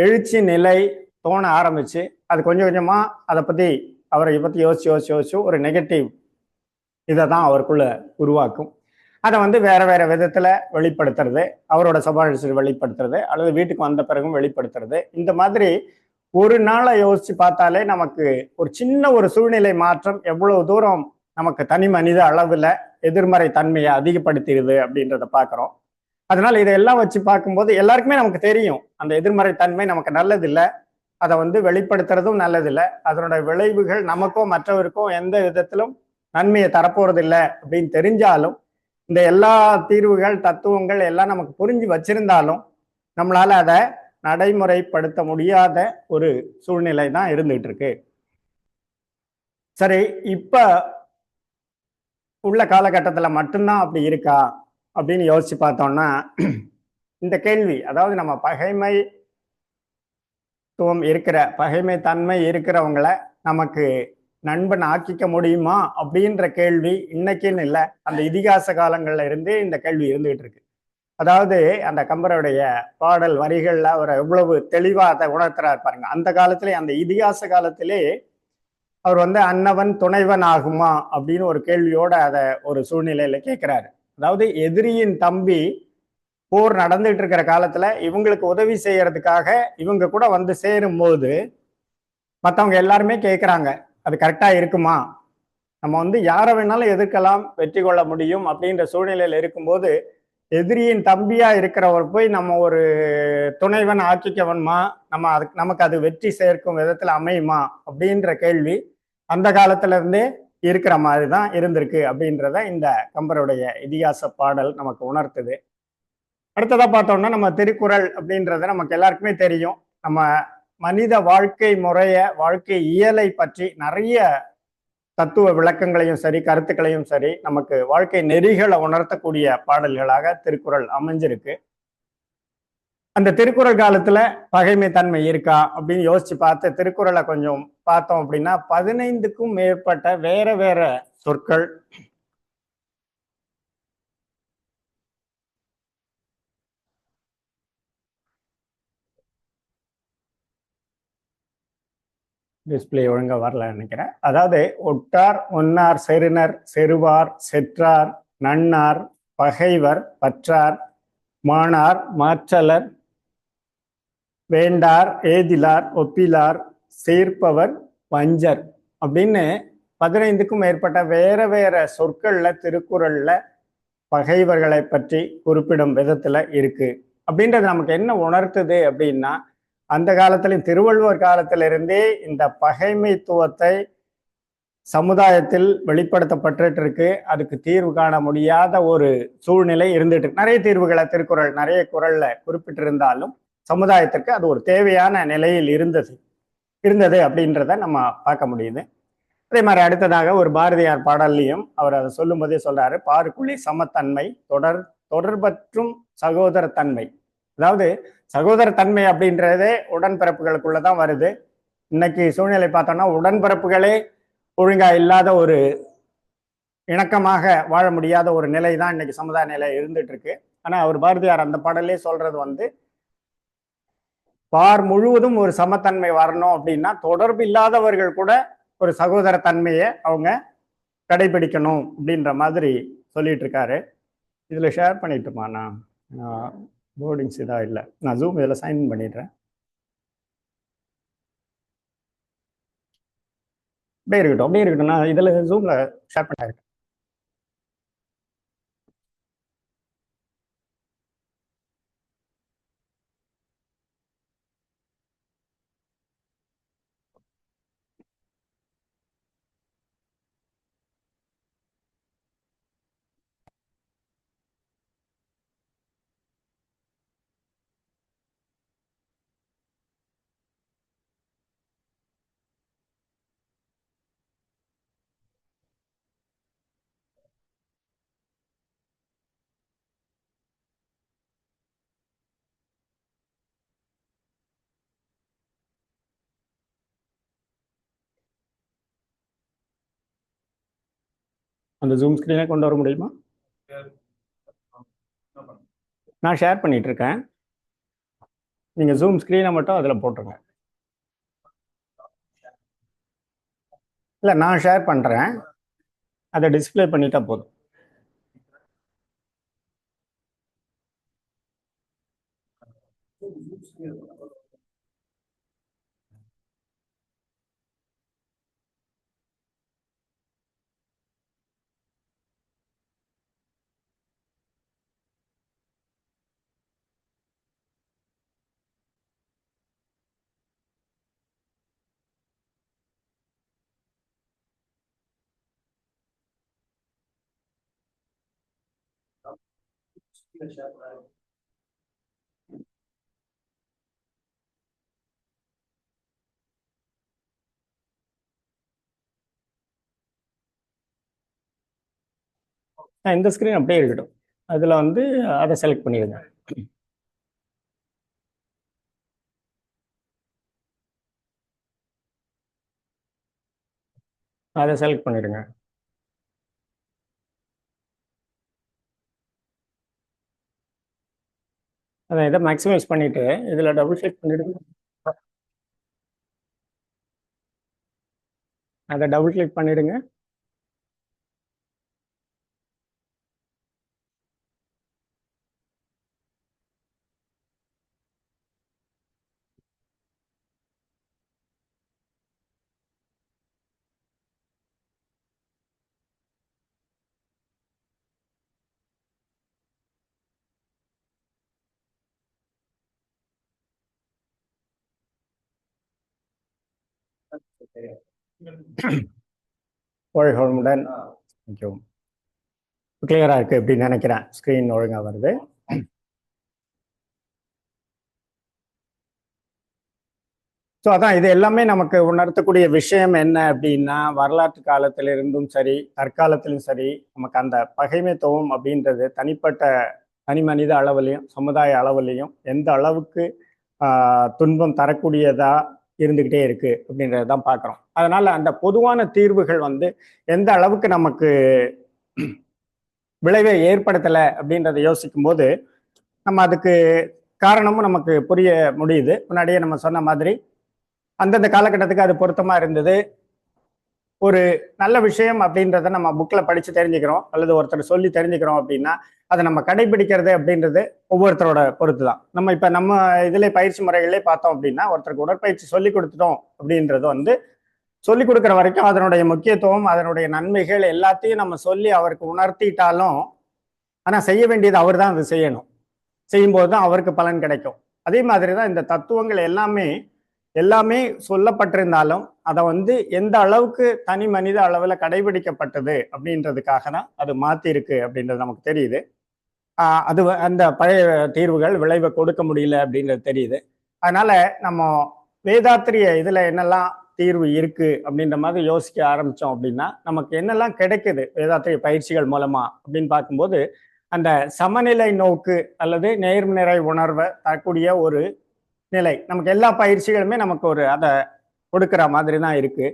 எழுச்சி நிலை தோண ஆரம்பிச்சு, அது கொஞ்சம் கொஞ்சமா அவரை பத்தி யோசிச்சு ஒரு நெகட்டிவ் இதை தான் அவருக்குள்ள உருவாக்கும். அதை வேற வேற விதத்துல வெளிப்படுத்துறது, அவரோட சபாஷர் வெளிப்படுத்துறது, அல்லது வீட்டுக்கு வந்த பிறகும் வெளிப்படுத்துறது. இந்த மாதிரி ஒரு நாளை யோசிச்சு பார்த்தாலே நமக்கு ஒரு சின்ன ஒரு சூழ்நிலை மாற்றம் எவ்வளவு தூரம் நமக்கு தனி மனித அளவுல எதிர்மறை தன்மையை அதிகப்படுத்திடுது அப்படின்றத பார்க்குறோம். அதனால இதையெல்லாம் வச்சு பார்க்கும்போது எல்லாருக்குமே நமக்கு தெரியும் அந்த எதிர்மறை தன்மை நமக்கு நல்லதில்லை, அதை வெளிப்படுத்துறதும் நல்லதில்லை, அதனோட விளைவுகள் நமக்கோ மற்றவருக்கோ எந்த விதத்திலும் நன்மையை தரப்போறது இல்லை அப்படின்னு தெரிஞ்சாலும், இந்த எல்லா தீர்வுகள் தத்துவங்கள் எல்லாம் நமக்கு புரிஞ்சு வச்சிருந்தாலும் நம்மளால அதை நடைமுறைப்படுத்த முடியாத ஒரு சூழ்நிலை தான் இருந்துகிட்டு இருக்கு. சரி, இப்ப உள்ள காலகட்டத்துல மட்டும்தான் அப்படி இருக்கா அப்படின்னு யோசிச்சு பார்த்தோம்னா, இந்த கேள்வி, அதாவது நம்ம பகைமை தன்மை இருக்கிறவங்கள நமக்கு நண்பன் ஆக்கிக்க முடியுமா அப்படின்ற கேள்வி இன்னைக்குன்னு இல்லை, அந்த இதிகாச காலங்கள்ல இருந்தே இந்த கேள்வி இருந்துகிட்டு இருக்கு. அதாவது அந்த கம்பருடைய பாடல் வரிகள்ல அவர் எவ்வளவு தெளிவா அதை உணர்த்துறாரு பாருங்க. அந்த காலத்திலே, அந்த இதிகாச காலத்திலே அவர் அன்னவன் துணைவன் ஆகுமா அப்படின்னு ஒரு கேள்வியோட அதை ஒரு சூழ்நிலையில கேட்கிறாரு. அதாவது எதிரியின் தம்பி போர் நடந்துட்டு இருக்கிற காலத்துல இவங்களுக்கு உதவி செய்யறதுக்காக இவங்க கூட சேரும் போது மற்றவங்க எல்லாருமே கேட்குறாங்க, அது கரெக்டா இருக்குமா, நம்ம யாரை வேணாலும் எதிர்க்கலாம், வெற்றி கொள்ள முடியும் அப்படின்ற சூழ்நிலையில இருக்கும்போது எதிரியின் தம்பியா இருக்கிறவர் போய் நம்ம ஒரு துணைவன் ஆக்கிக்கவன்மா, நமக்கு அது வெற்றி சேர்க்கும் விதத்துல அமையுமா அப்படின்ற கேள்வி அந்த காலத்துல இருந்தே இருக்கிற மாதிரி தான் இருந்திருக்கு அப்படின்றத இந்த கம்பருடைய இதிகாச பாடல் நமக்கு உணர்த்துது. அடுத்ததா பார்த்தோம்னா நம்ம திருக்குறள் அப்படின்றது நமக்கு எல்லாருக்குமே தெரியும். நம்ம மனித வாழ்க்கை முறைய, வாழ்க்கை இயலை பற்றி நிறைய தத்துவ விளக்கங்களையும் சரி, கருத்துக்களையும் சரி, நமக்கு வாழ்க்கை நெறிகளை உணர்த்தக்கூடிய பாடல்களாக திருக்குறள் அமைஞ்சிருக்கு. அந்த திருக்குறள் காலத்துல பகைமை தன்மை இருக்கா அப்படின்னு யோசிச்சு பார்த்து திருக்குறளை கொஞ்சம் பார்த்தோம் அப்படின்னா 15க்கும் மேற்பட்ட வேற வேற சொற்கள் டிஸ்பிளே ஒழுங்கா வரல நினைக்கிறேன். அதாவது ஒட்டார், ஒன்னார், செருனர், செருவார், செற்றார், நன்னார், பகைவர், பற்றார், மானார், மாற்றலர், வேண்டார், ஏதிலார், ஒப்பிலார், சேர்ப்பவர், வஞ்சர் அப்படின்னு 15க்கும் மேற்பட்ட வேற வேற சொற்கள்ல திருக்குறள்ல பகைவர்களை பற்றி குறிப்பிடும் விதத்துல இருக்கு. அப்படின்றது நமக்கு என்ன உணர்த்துது அப்படின்னா, அந்த காலத்திலும் திருவள்ளுவர் காலத்திலிருந்தே இந்த பகைமைத்துவத்தை சமுதாயத்தில் வெளிப்படுத்தப்பட்டு இருக்கு. அதுக்கு தீர்வு காண முடியாத ஒரு சூழ்நிலை இருந்துட்டு இருக்கு. நிறைய தீர்வுகளை திருக்குறள் நிறைய குறள்ல குறிப்பிட்டிருந்தாலும் சமுதாயத்திற்கு அது ஒரு தேவையான நிலையில் இருந்தது அப்படின்றத நம்ம பார்க்க முடியுது. அதே மாதிரி அடுத்ததாக ஒரு பாரதியார் பாடல்லையும் அவர் அதை சொல்லும் போதே சொல்றாரு, பாருக்குள்ளே சமத்தன்மை, தொடர்பற்றும் சகோதரத்தன்மை. அதாவது சகோதரத்தன்மை அப்படின்றதே உடன்பிறப்புகளுக்குள்ளதான் வருது. இன்னைக்கு சூழ்நிலை பார்த்தோம்னா உடன்பிறப்புகளே ஒழுங்கா இல்லாத ஒரு இணக்கமாக வாழ முடியாத ஒரு நிலை தான் இன்னைக்கு சமுதாய நிலை இருந்துட்டு இருக்கு. ஆனா அவர் பாரதியார் அந்த பாடலே சொல்றது பார் முழுவதும் ஒரு சமத்தன்மை வரணும் அப்படின்னா தொடர்பு இல்லாதவர்கள் கூட ஒரு சகோதர தன்மையை அவங்க கடைபிடிக்கணும் அப்படின்ற மாதிரி சொல்லிட்டு இருக்காரு. இதுல ஷேர் பண்ணிட்டுமா? நான் போர்டிங்ஸ் இதா இல்லை, நான் ஜூம் இதில் சைன் பண்ணிடுறேன். அப்படியே இருக்கட்டும், நான் இதில் ஜூம்ல ஷேர் பண்ணிட்டேன். அந்த ஜூம் ஸ்க்ரீனை கொண்டு வர முடியுமா? நான் ஷேர் பண்ணிட்டு இருக்கேன், நீங்க ஜூம் ஸ்க்ரீனை மட்டும் அதில் போட்டுருங்க. இல்லை, நான் ஷேர் பண்றேன், அதை டிஸ்பிளே பண்ணிட்டா போதும். இந்த ஸ்க்ரீன் அப்படியே இருக்கட்டும், அதில் அதை செலக்ட் பண்ணிடுங்க. அதை செலக்ட் பண்ணிடுங்க. அதை இதை மேக்ஸிமைஸ் பண்ணிட்டு இதில் டபுள் கிளிக் பண்ணிடுங்க. அதை டபுள் கிளிக் பண்ணிடுங்க. ஒழுங்குடன் கிளியரா இருக்கு அப்படின்னு நினைக்கிறேன். ஸ்க்ரீன் ஒழுங்கா வருது. ஸோ அதான் இது எல்லாமே நமக்கு உணர்த்தக்கூடிய விஷயம் என்ன அப்படின்னா, வரலாற்று காலத்திலிருந்தும் சரி, தற்காலத்திலும் சரி, நமக்கு அந்த பகைமைத்துவம் அப்படின்றது தனிப்பட்ட தனி மனித அளவுலையும், சமுதாய அளவுலையும் எந்த அளவுக்கு துன்பம் தரக்கூடியதா இருந்துகிட்டே இருக்கு அப்படின்றத தான் பார்க்குறோம். அதனால அந்த பொதுவான தீர்வுகள் வந்து எந்த அளவுக்கு நமக்கு விளைவை ஏற்படுத்தலை அப்படின்றத யோசிக்கும் போது நம்ம அதுக்கு காரணமும் நமக்கு புரிய முடியுது. முன்னாடியே நம்ம சொன்ன மாதிரி அந்தந்த காலகட்டத்துக்கு அது பொருத்தமா இருந்தது. ஒரு நல்ல விஷயம் அப்படின்றத நம்ம புக்ல படிச்சு தெரிஞ்சுக்கிறோம் அல்லது ஒருத்தர் சொல்லி தெரிஞ்சுக்கிறோம் அப்படின்னா அதை நம்ம கடைபிடிக்கிறது அப்படின்றது ஒவ்வொருத்தரோட பொறுத்து தான். நம்ம இதுல பயிற்சி முறைகளே பார்த்தோம் அப்படின்னா ஒருத்தருக்கு உடற்பயிற்சி சொல்லி கொடுத்துட்டோம் அப்படின்றது வந்து சொல்லி கொடுக்குற வரைக்கும் அதனுடைய முக்கியத்துவம் அதனுடைய நன்மைகள் எல்லாத்தையும் நம்ம சொல்லி அவருக்கு உணர்த்திட்டாலும் ஆனா செய்ய வேண்டியது அவர் தான் அதை செய்யணும். செய்யும்போது தான் அவருக்கு பலன் கிடைக்கும். அதே மாதிரி தான் இந்த தத்துவங்கள் எல்லாமே சொல்லப்பட்டிருந்தாலும் அதை வந்து எந்த அளவுக்கு தனி மனித அளவில் கடைபிடிக்கப்பட்டது அப்படின்றதுக்காக தான் அது மாற்றி இருக்கு அப்படின்றது நமக்கு தெரியுது. அது அந்த பழைய தீர்வுகள் விளைவை கொடுக்க முடியல அப்படின்றது தெரியுது. அதனால நம்ம வேதாத்திரிய இதுல என்னெல்லாம் தீர்வு இருக்கு அப்படின்ற மாதிரி யோசிக்க ஆரம்பிச்சோம் அப்படின்னா நமக்கு என்னெல்லாம் கிடைக்குது வேதாத்திரிய பயிற்சிகள் மூலமா அப்படின்னு பார்க்கும்போது அந்த சமநிலை நோக்கு அல்லது நேர்நிறை உணர்வை தரக்கூடிய ஒரு நிலை நமக்கு எல்லா பயிற்சிகளுமே நமக்கு ஒரு அதை கொடுக்கிற மாதிரி தான் இருக்கு.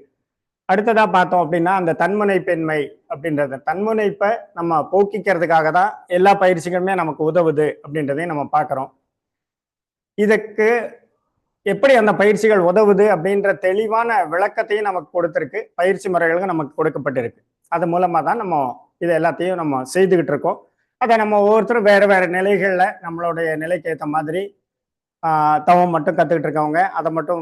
அடுத்ததா பார்த்தோம் அப்படின்னா அந்த தன்முனை பெண்மை அப்படின்றத தன்முனைப்பை நம்ம போக்கிக்கிறதுக்காக தான் எல்லா பயிற்சிகளுமே நமக்கு உதவுது அப்படின்றதையும் நம்ம பார்க்குறோம். இதுக்கு எப்படி அந்த பயிற்சிகள் உதவுது அப்படின்ற தெளிவான விளக்கத்தையும் நமக்கு கொடுத்துருக்கு. பயிற்சி முறைகளும் நமக்கு கொடுக்கப்பட்டிருக்கு. அது மூலமா தான் நம்ம இது எல்லாத்தையும் நம்ம செய்துகிட்டு இருக்கோம். அதை நம்ம ஒவ்வொருத்தரும் வேற வேற நிலைகள்ல நம்மளுடைய நிலைக்கு ஏற்ற மாதிரி தவம் மட்டும் கற்றுக்கிட்டு இருக்கவங்க அதை மட்டும்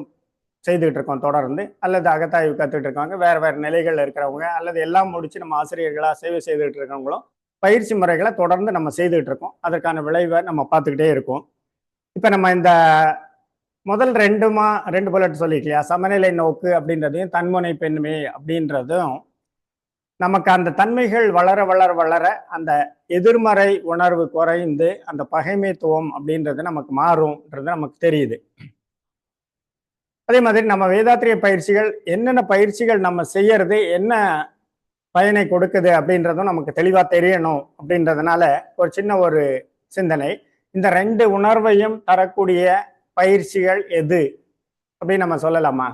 செய்துகிட்டு இருக்கோம் தொடர்ந்து, அல்லது அகத்தாய்வு கற்றுக்கிட்டு இருக்கவங்க வேற வேற நிலைகள்ல இருக்கிறவங்க அல்லது எல்லாம் முடிச்சு நம்ம ஆசிரியர்களா சேவை செய்துகிட்டு இருக்கவங்களும் பயிற்சி முறைகளை தொடர்ந்து நம்ம செய்துகிட்டு இருக்கோம். அதற்கான விளைவை நம்ம பார்த்துக்கிட்டே இருக்கோம். இப்ப நம்ம இந்த முதல் ரெண்டு புல்லட் சொல்லிக்கலையா, சமநிலை நோக்கு அப்படின்றதையும் தன்முனை பெண்மை அப்படின்றதும் நமக்கு அந்த தன்மைகள் வளர வளர வளர அந்த எதிர்மறை உணர்வு குறைந்து அந்த பகைமைத்துவம் அப்படின்றது நமக்கு மாறும்ன்றது நமக்கு தெரியுது. அதே மாதிரி நம்ம வேதாத்திரிய பயிற்சிகள் என்னென்ன பயிற்சிகள் நம்ம செய்யறது என்ன பயனை கொடுக்குது அப்படின்றதும் நமக்கு தெளிவா தெரியணும். அப்படின்றதுனால ஒரு சின்ன ஒரு சிந்தனை, இந்த ரெண்டு உணர்வையும் தரக்கூடிய பயிற்சிகள் எது அப்படின்னு நம்ம சொல்லலாமா?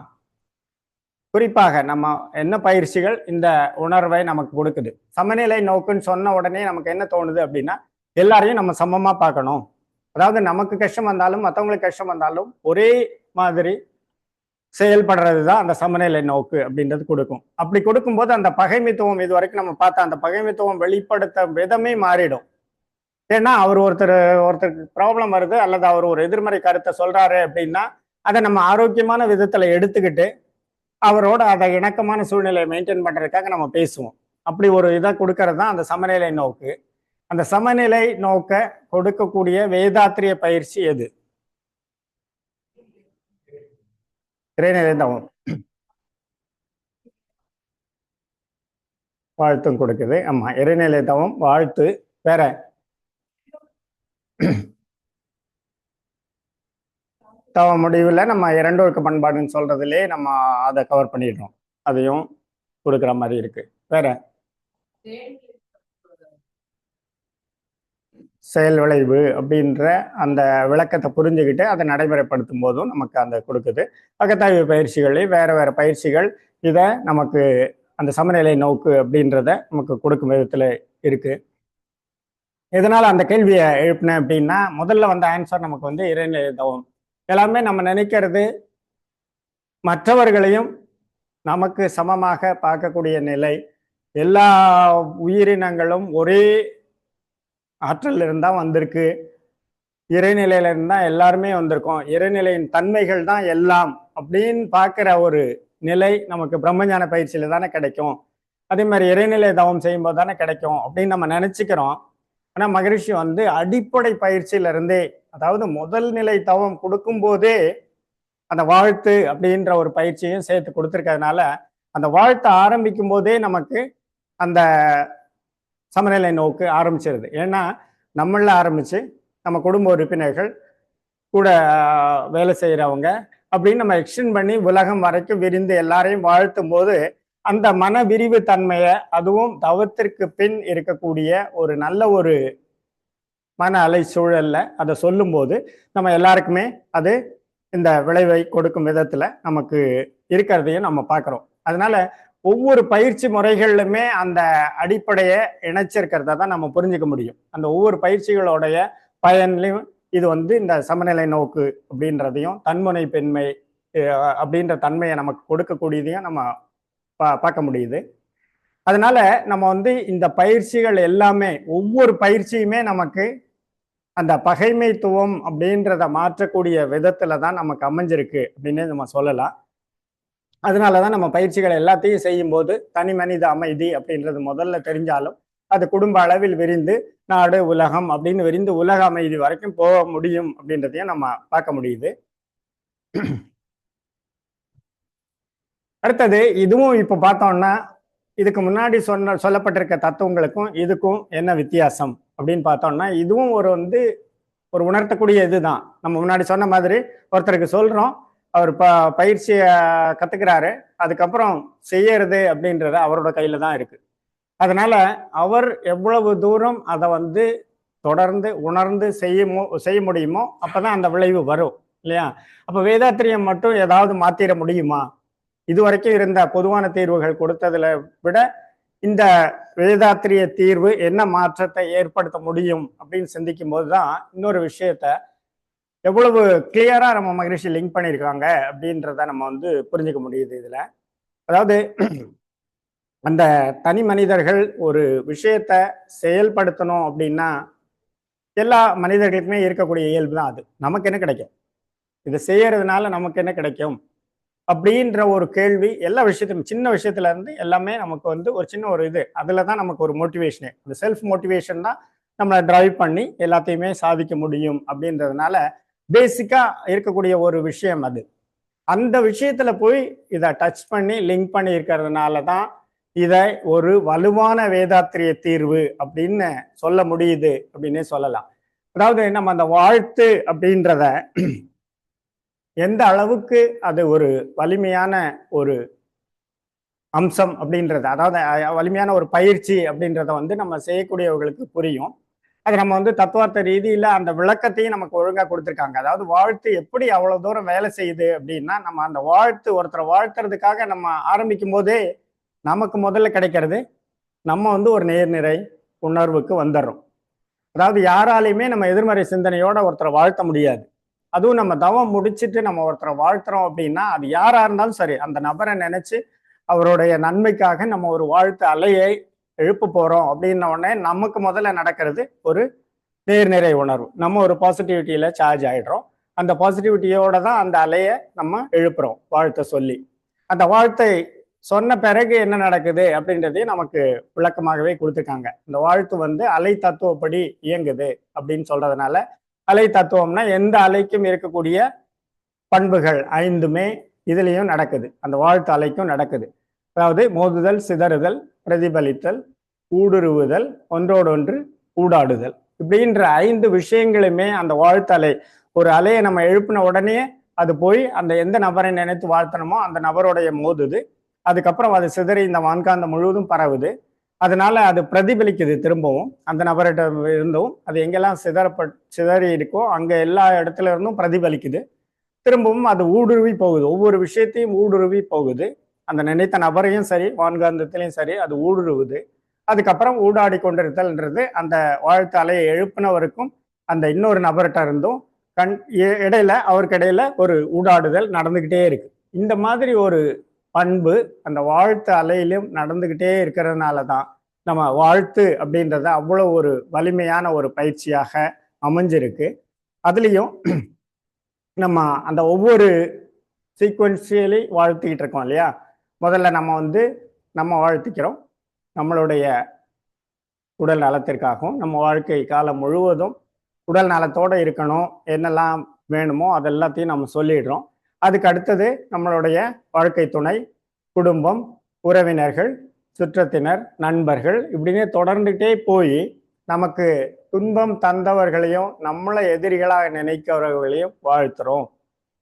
குறிப்பாக நம்ம என்ன பயிற்சிகள் இந்த உணர்வை நமக்கு கொடுக்குது? சமநிலை நோக்குன்னு சொன்ன உடனே நமக்கு என்ன தோணுது அப்படின்னா எல்லாரையும் நம்ம சமமா பார்க்கணும். அதாவது நமக்கு கஷ்டம் வந்தாலும் மற்றவங்களுக்கு கஷ்டம் வந்தாலும் ஒரே மாதிரி செயல்படுறது தான் அந்த சமநிலை நோக்கு அப்படின்றது கொடுக்கும். அப்படி கொடுக்கும்போது அந்த பகைமைத்துவம் இது வரைக்கும் நம்ம பார்த்த அந்த பகைமைத்துவம் வெளிப்படுத்த விதமே மாறிடும். ஏன்னா அவர் ஒருத்தருக்கு ப்ராப்ளம் வருது அல்லது அவர் ஒரு எதிர்மறை கருத்தை சொல்றாரு அப்படின்னா அதை நம்ம ஆரோக்கியமான விதத்துல எடுத்துக்கிட்டு அவரோட அதை இணக்கமான சூழ்நிலையை மெயின்டைன் பண்றதுக்காக நம்ம பேசுவோம். அப்படி ஒரு இதை கொடுக்கறது தான் அந்த சமநிலை நோக்கு. அந்த சமநிலை நோக்க கொடுக்கக்கூடிய வேதாத்திரிய பயிற்சி எது? இறைநிலை தவம் வாழ்த்தும் கொடுக்குது. ஆமா, இறைநிலை தவம் வாழ்த்து. வேற தவ முடிவுல நம்ம இரண்டொழுக்க பண்பாடுன்னு சொல்றதுலேயே நம்ம அதை கவர் பண்ணிடுறோம். அதையும் கொடுக்குற மாதிரி இருக்கு. வேற செயல் விளைவு அப்படின்ற அந்த விளக்கத்தை புரிஞ்சுக்கிட்டு அதை நடைமுறைப்படுத்தும் போதும் நமக்கு அந்த கொடுக்குது. அகத்தாய்வு பயிற்சிகளையும் வேற வேற பயிற்சிகள் இதை நமக்கு அந்த சமநிலை நோக்கு அப்படின்றத நமக்கு கொடுக்கும் விதத்துல இருக்கு. இதனால அந்த கேள்வியை எழுப்பினேன் அப்படின்னா முதல்ல வந்த ஆன்சர் நமக்கு வந்து இறைநிலை தவம். எல்லாமே நம்ம நினைக்கிறது மற்றவர்களையும் நமக்கு சமமாக பார்க்கக்கூடிய நிலை, எல்லா உயிரினங்களும் ஒரே ஆற்றல் இருந்தா வந்திருக்கு, இறைநிலையில இருந்தா எல்லாருமே வந்திருக்கோம், இறைநிலையின் தன்மைகள் தான் எல்லாம் அப்படின்னு பார்க்கிற ஒரு நிலை நமக்கு பிரம்மஞான பயிற்சியில தானே கிடைக்கும். அதே மாதிரி இறைநிலை தவம் செய்யும்போது தானே கிடைக்கும் அப்படின்னு நம்ம நினைச்சுக்கிறோம். ஆனா மகரிஷி வந்து அடிப்படை பயிற்சியில இருந்தே, அதாவது முதல் நிலை தவம் கொடுக்கும் போதே அந்த வாழ்த்து அப்படின்ற ஒரு பயிற்சியும் சேர்த்து கொடுத்துருக்கிறதுனால அந்த வாழ்த்தை ஆரம்பிக்கும் போதே நமக்கு அந்த சமநிலை நோக்கு ஆரம்பிச்சிருது. ஏன்னா நம்மள ஆரம்பிச்சு நம்ம குடும்ப உறுப்பினர்கள் கூட வேலை செய்கிறவங்க அப்படின்னு நம்ம எக்ஸ்டெண்ட் பண்ணி உலகம் வரைக்கும் விரிந்து எல்லாரையும் வாழ்த்தும் போது அந்த மன விரிவு தன்மையை, அதுவும் தவத்திற்கு பின் இருக்கக்கூடிய ஒரு நல்ல ஒரு மன அலை சூழல்ல அதை சொல்லும்போது நம்ம எல்லாருக்குமே அது இந்த விளைவை கொடுக்கும் விதத்துல நமக்கு இருக்கிறதையும் நம்ம பார்க்கிறோம். அதனால ஒவ்வொரு பயிற்சி முறைகளிலுமே அந்த அடிப்படையை இணைச்சிருக்கிறத தான் நம்ம புரிஞ்சுக்க முடியும். அந்த ஒவ்வொரு பயிற்சிகளோடைய பயன்லையும் இது இந்த சமநிலை நோக்கு அப்படின்றதையும் தன்முனை பெண்மை அப்படின்ற தன்மையை நமக்கு கொடுக்கக்கூடியதையும் நம்ம பார்க்க முடியுது. அதனால நம்ம இந்த பயிற்சிகள் எல்லாமே, ஒவ்வொரு பயிற்சியுமே நமக்கு அந்த பகைமைத்துவம் அப்படின்றத மாற்றக்கூடிய விதத்துல தான் நமக்கு அமைஞ்சிருக்கு அப்படின்னு நம்ம சொல்லலாம். அதனாலதான் நம்ம பயிற்சிகள் எல்லாத்தையும் செய்யும் போது தனி மனித அமைதி அப்படின்றது முதல்ல தெரிஞ்சாலும் அது குடும்ப அளவில் விரிந்து நாடு உலகம் அப்படின்னு விரிந்து உலக அமைதி வரைக்கும் போக முடியும் அப்படின்றதையும் நம்ம பார்க்க முடியுது. அடுத்தது இதுவும் இப்ப பார்த்தோம்னா இதுக்கு முன்னாடி சொல்லப்பட்டிருக்க தத்துவங்களுக்கும் இதுக்கும் என்ன வித்தியாசம் அப்படின்னு பார்த்தோம்னா, இதுவும் ஒரு உணர்த்தக்கூடிய இதுதான். நம்ம முன்னாடி சொன்ன மாதிரி ஒருத்தருக்கு சொல்றோம், அவர் பயிற்சியை கத்துக்கிறாரு, அதுக்கப்புறம் செய்யறது அப்படின்றது அவரோட கையில தான் இருக்கு. அதனால அவர் எவ்வளவு தூரம் அதை தொடர்ந்து உணர்ந்து செய்ய முடியுமோ அப்பதான் அந்த விளைவு வரும் இல்லையா? அப்ப வேதாத்திரியம் மட்டும் ஏதாவது மாத்திர முடியுமா? இதுவரைக்கும் இருந்த பொதுவான தீர்வுகள் கொடுத்ததுல விட இந்த வேதாத்திரிய தீர்வு என்ன மாற்றத்தை ஏற்படுத்த முடியும் அப்படின்னு சிந்திக்கும் போதுதான் இன்னொரு விஷயத்த எவ்வளவு கிளியரா நம்ம மகரிஷி லிங்க் பண்ணியிருக்காங்க அப்படின்றத நம்ம புரிஞ்சுக்க முடியுது இதுல. அதாவது அந்த தனி மனிதர்கள் ஒரு விஷயத்த செயல்படுத்தணும் அப்படின்னா எல்லா மனிதர்களுக்குமே இருக்கக்கூடிய இயல்பு தான் அது. நமக்கு என்ன கிடைக்கும், இதை செய்யறதுனால நமக்கு என்ன கிடைக்கும் அப்படின்ற ஒரு கேள்வி எல்லா விஷயத்திலும், சின்ன விஷயத்துல இருந்து எல்லாமே நமக்கு ஒரு சின்ன ஒரு இது, அதுலதான் நமக்கு ஒரு மோட்டிவேஷனே. அந்த செல்ஃப் மோட்டிவேஷன் தான் நம்மளை டிரைவ் பண்ணி எல்லாத்தையுமே சாதிக்க முடியும் அப்படின்றதுனால பேசிக்கா இருக்கக்கூடிய ஒரு விஷயம் அது. அந்த விஷயத்துல போய் இதை டச் பண்ணி லிங்க் பண்ணி இருக்கிறதுனால தான் இதை ஒரு வலுவான வேதாத்திரிய தீர்வு அப்படின்னு சொல்ல முடியுது அப்படின்னே சொல்லலாம். அதாவது நம்ம அந்த வாழ்த்து அப்படின்றத எந்த அளவுக்கு அது ஒரு வலிமையான ஒரு அம்சம் அப்படின்றது, அதாவது வலிமையான ஒரு பயிற்சி அப்படின்றத நம்ம செய்யக்கூடியவர்களுக்கு புரியும். அது நம்ம தத்துவார்த்த ரீதியில அந்த விளக்கத்தையும் நமக்கு ஒழுங்கா கொடுத்துருக்காங்க. அதாவது வாழ்த்து எப்படி அவ்வளவு தூரம் வேலை செய்யுது அப்படின்னா, நம்ம அந்த ஒருத்தரை வாழ்த்துறதுக்காக நம்ம ஆரம்பிக்கும் போதே நமக்கு முதல்ல கிடைக்கிறது நம்ம ஒரு நேர்நிறை உணர்வுக்கு வந்துடுறோம். அதாவது யாராலையுமே நம்ம எதிர்மறை சிந்தனையோட ஒருத்தரை வாழ்த்த முடியாது. அதுவும் நம்ம தவம் முடிச்சுட்டு நம்ம ஒருத்தரை வாழ்த்துறோம் அப்படின்னா அது யாரா இருந்தாலும் சரி, அந்த நபரை நினைச்சு அவருடைய நன்மைக்காக நம்ம ஒரு வாழ்த்து அலையை எழுப்ப போறோம் அப்படின்ன உடனே நமக்கு முதல்ல நடக்கிறது ஒரு நேர்நிறை உணர்வு. நம்ம ஒரு பாசிட்டிவிட்டியில சார்ஜ் ஆயிடுறோம். அந்த பாசிட்டிவிட்டியோட தான் அந்த அலையை நம்ம எழுப்புறோம் வாழ்த்தை சொல்லி. அந்த வாழ்த்தை சொன்ன பிறகு என்ன நடக்குது அப்படின்றதையும் நமக்கு விளக்கமாகவே கொடுத்துருக்காங்க. இந்த வாழ்த்து அலை தத்துவப்படி இயங்குது அப்படின்னு சொல்றதுனால, அலை தத்துவம்னா எந்த அலைக்கும் இருக்கக்கூடிய பண்புகள் 5மே இதுலயும் நடக்குது, அந்த வாழ்த்து அலைக்கும் நடக்குது. அதாவது மோதுதல், சிதறுதல், பிரதிபலித்தல், ஊடுருவுதல், ஒன்றோடொன்று ஊடாடுதல், இப்படின்ற 5 விஷயங்களுமே அந்த வாழ்த்து அலை. ஒரு அலையை நம்ம எழுப்பின உடனே அது போய் அந்த எந்த நபரை நினைத்து வாழ்த்தணுமோ அந்த நபருடைய மோதுது. அதுக்கப்புறம் அது சிதறி இந்த வான்காந்தம் முழுவதும் பரவுது. அதனால அது பிரதிபலிக்குது திரும்பவும் அந்த நபர்கிட்ட இருந்தும். அது எங்கெல்லாம் சிதறி இருக்கோ அங்க எல்லா இடத்துல இருந்தும் பிரதிபலிக்குது. திரும்பவும் அது ஊடுருவி போகுது, ஒவ்வொரு விஷயத்தையும் ஊடுருவி போகுது. அந்த நினைத்த நபரையும் சரி வான்காந்தத்திலையும் சரி அது ஊடுருவுது. அதுக்கப்புறம் ஊடாடி கொண்டிருத்தல்ன்றது அந்த வாழ்த்து அலையை எழுப்பினவருக்கும் அந்த இன்னொரு நபர்கிட்ட இருந்தும் இடையில அவருக்கு இடையில ஒரு ஊடாடுதல் நடந்துகிட்டே இருக்கு. இந்த மாதிரி ஒரு பண்பு அந்த வாழ்த்து அலையிலும் நடந்துகிட்டே இருக்கிறதுனால தான் நம்ம வாழ்த்து அப்படின்றத அவ்வளவு ஒரு வலிமையான ஒரு பயிற்சியாக அமைஞ்சிருக்கு. அதுலேயும் நம்ம அந்த ஒவ்வொரு சீக்வன்ஷியலி வாழ்த்திக்கிட்டு இருக்கோம் இல்லையா? முதல்ல நம்ம வாழ்த்திக்கிறோம் நம்மளுடைய உடல் நலத்திற்காகவும். நம்ம வாழ்க்கை காலம் முழுவதும் உடல் நலத்தோடு இருக்கணும், என்னெல்லாம் வேணுமோ அதெல்லாத்தையும் நம்ம சொல்லிடுறோம். அதுக்கு அடுத்தது நம்மளுடைய வாழ்க்கை துணை, குடும்பம், உறவினர்கள், சுற்றத்தினர், நண்பர்கள், இப்படின்னு தொடர்ந்துட்டே போய் நமக்கு துன்பம் தந்தவர்களையும் நம்மளை எதிரிகளாக நினைக்கிறவர்களையும் வாழ்த்துறோம்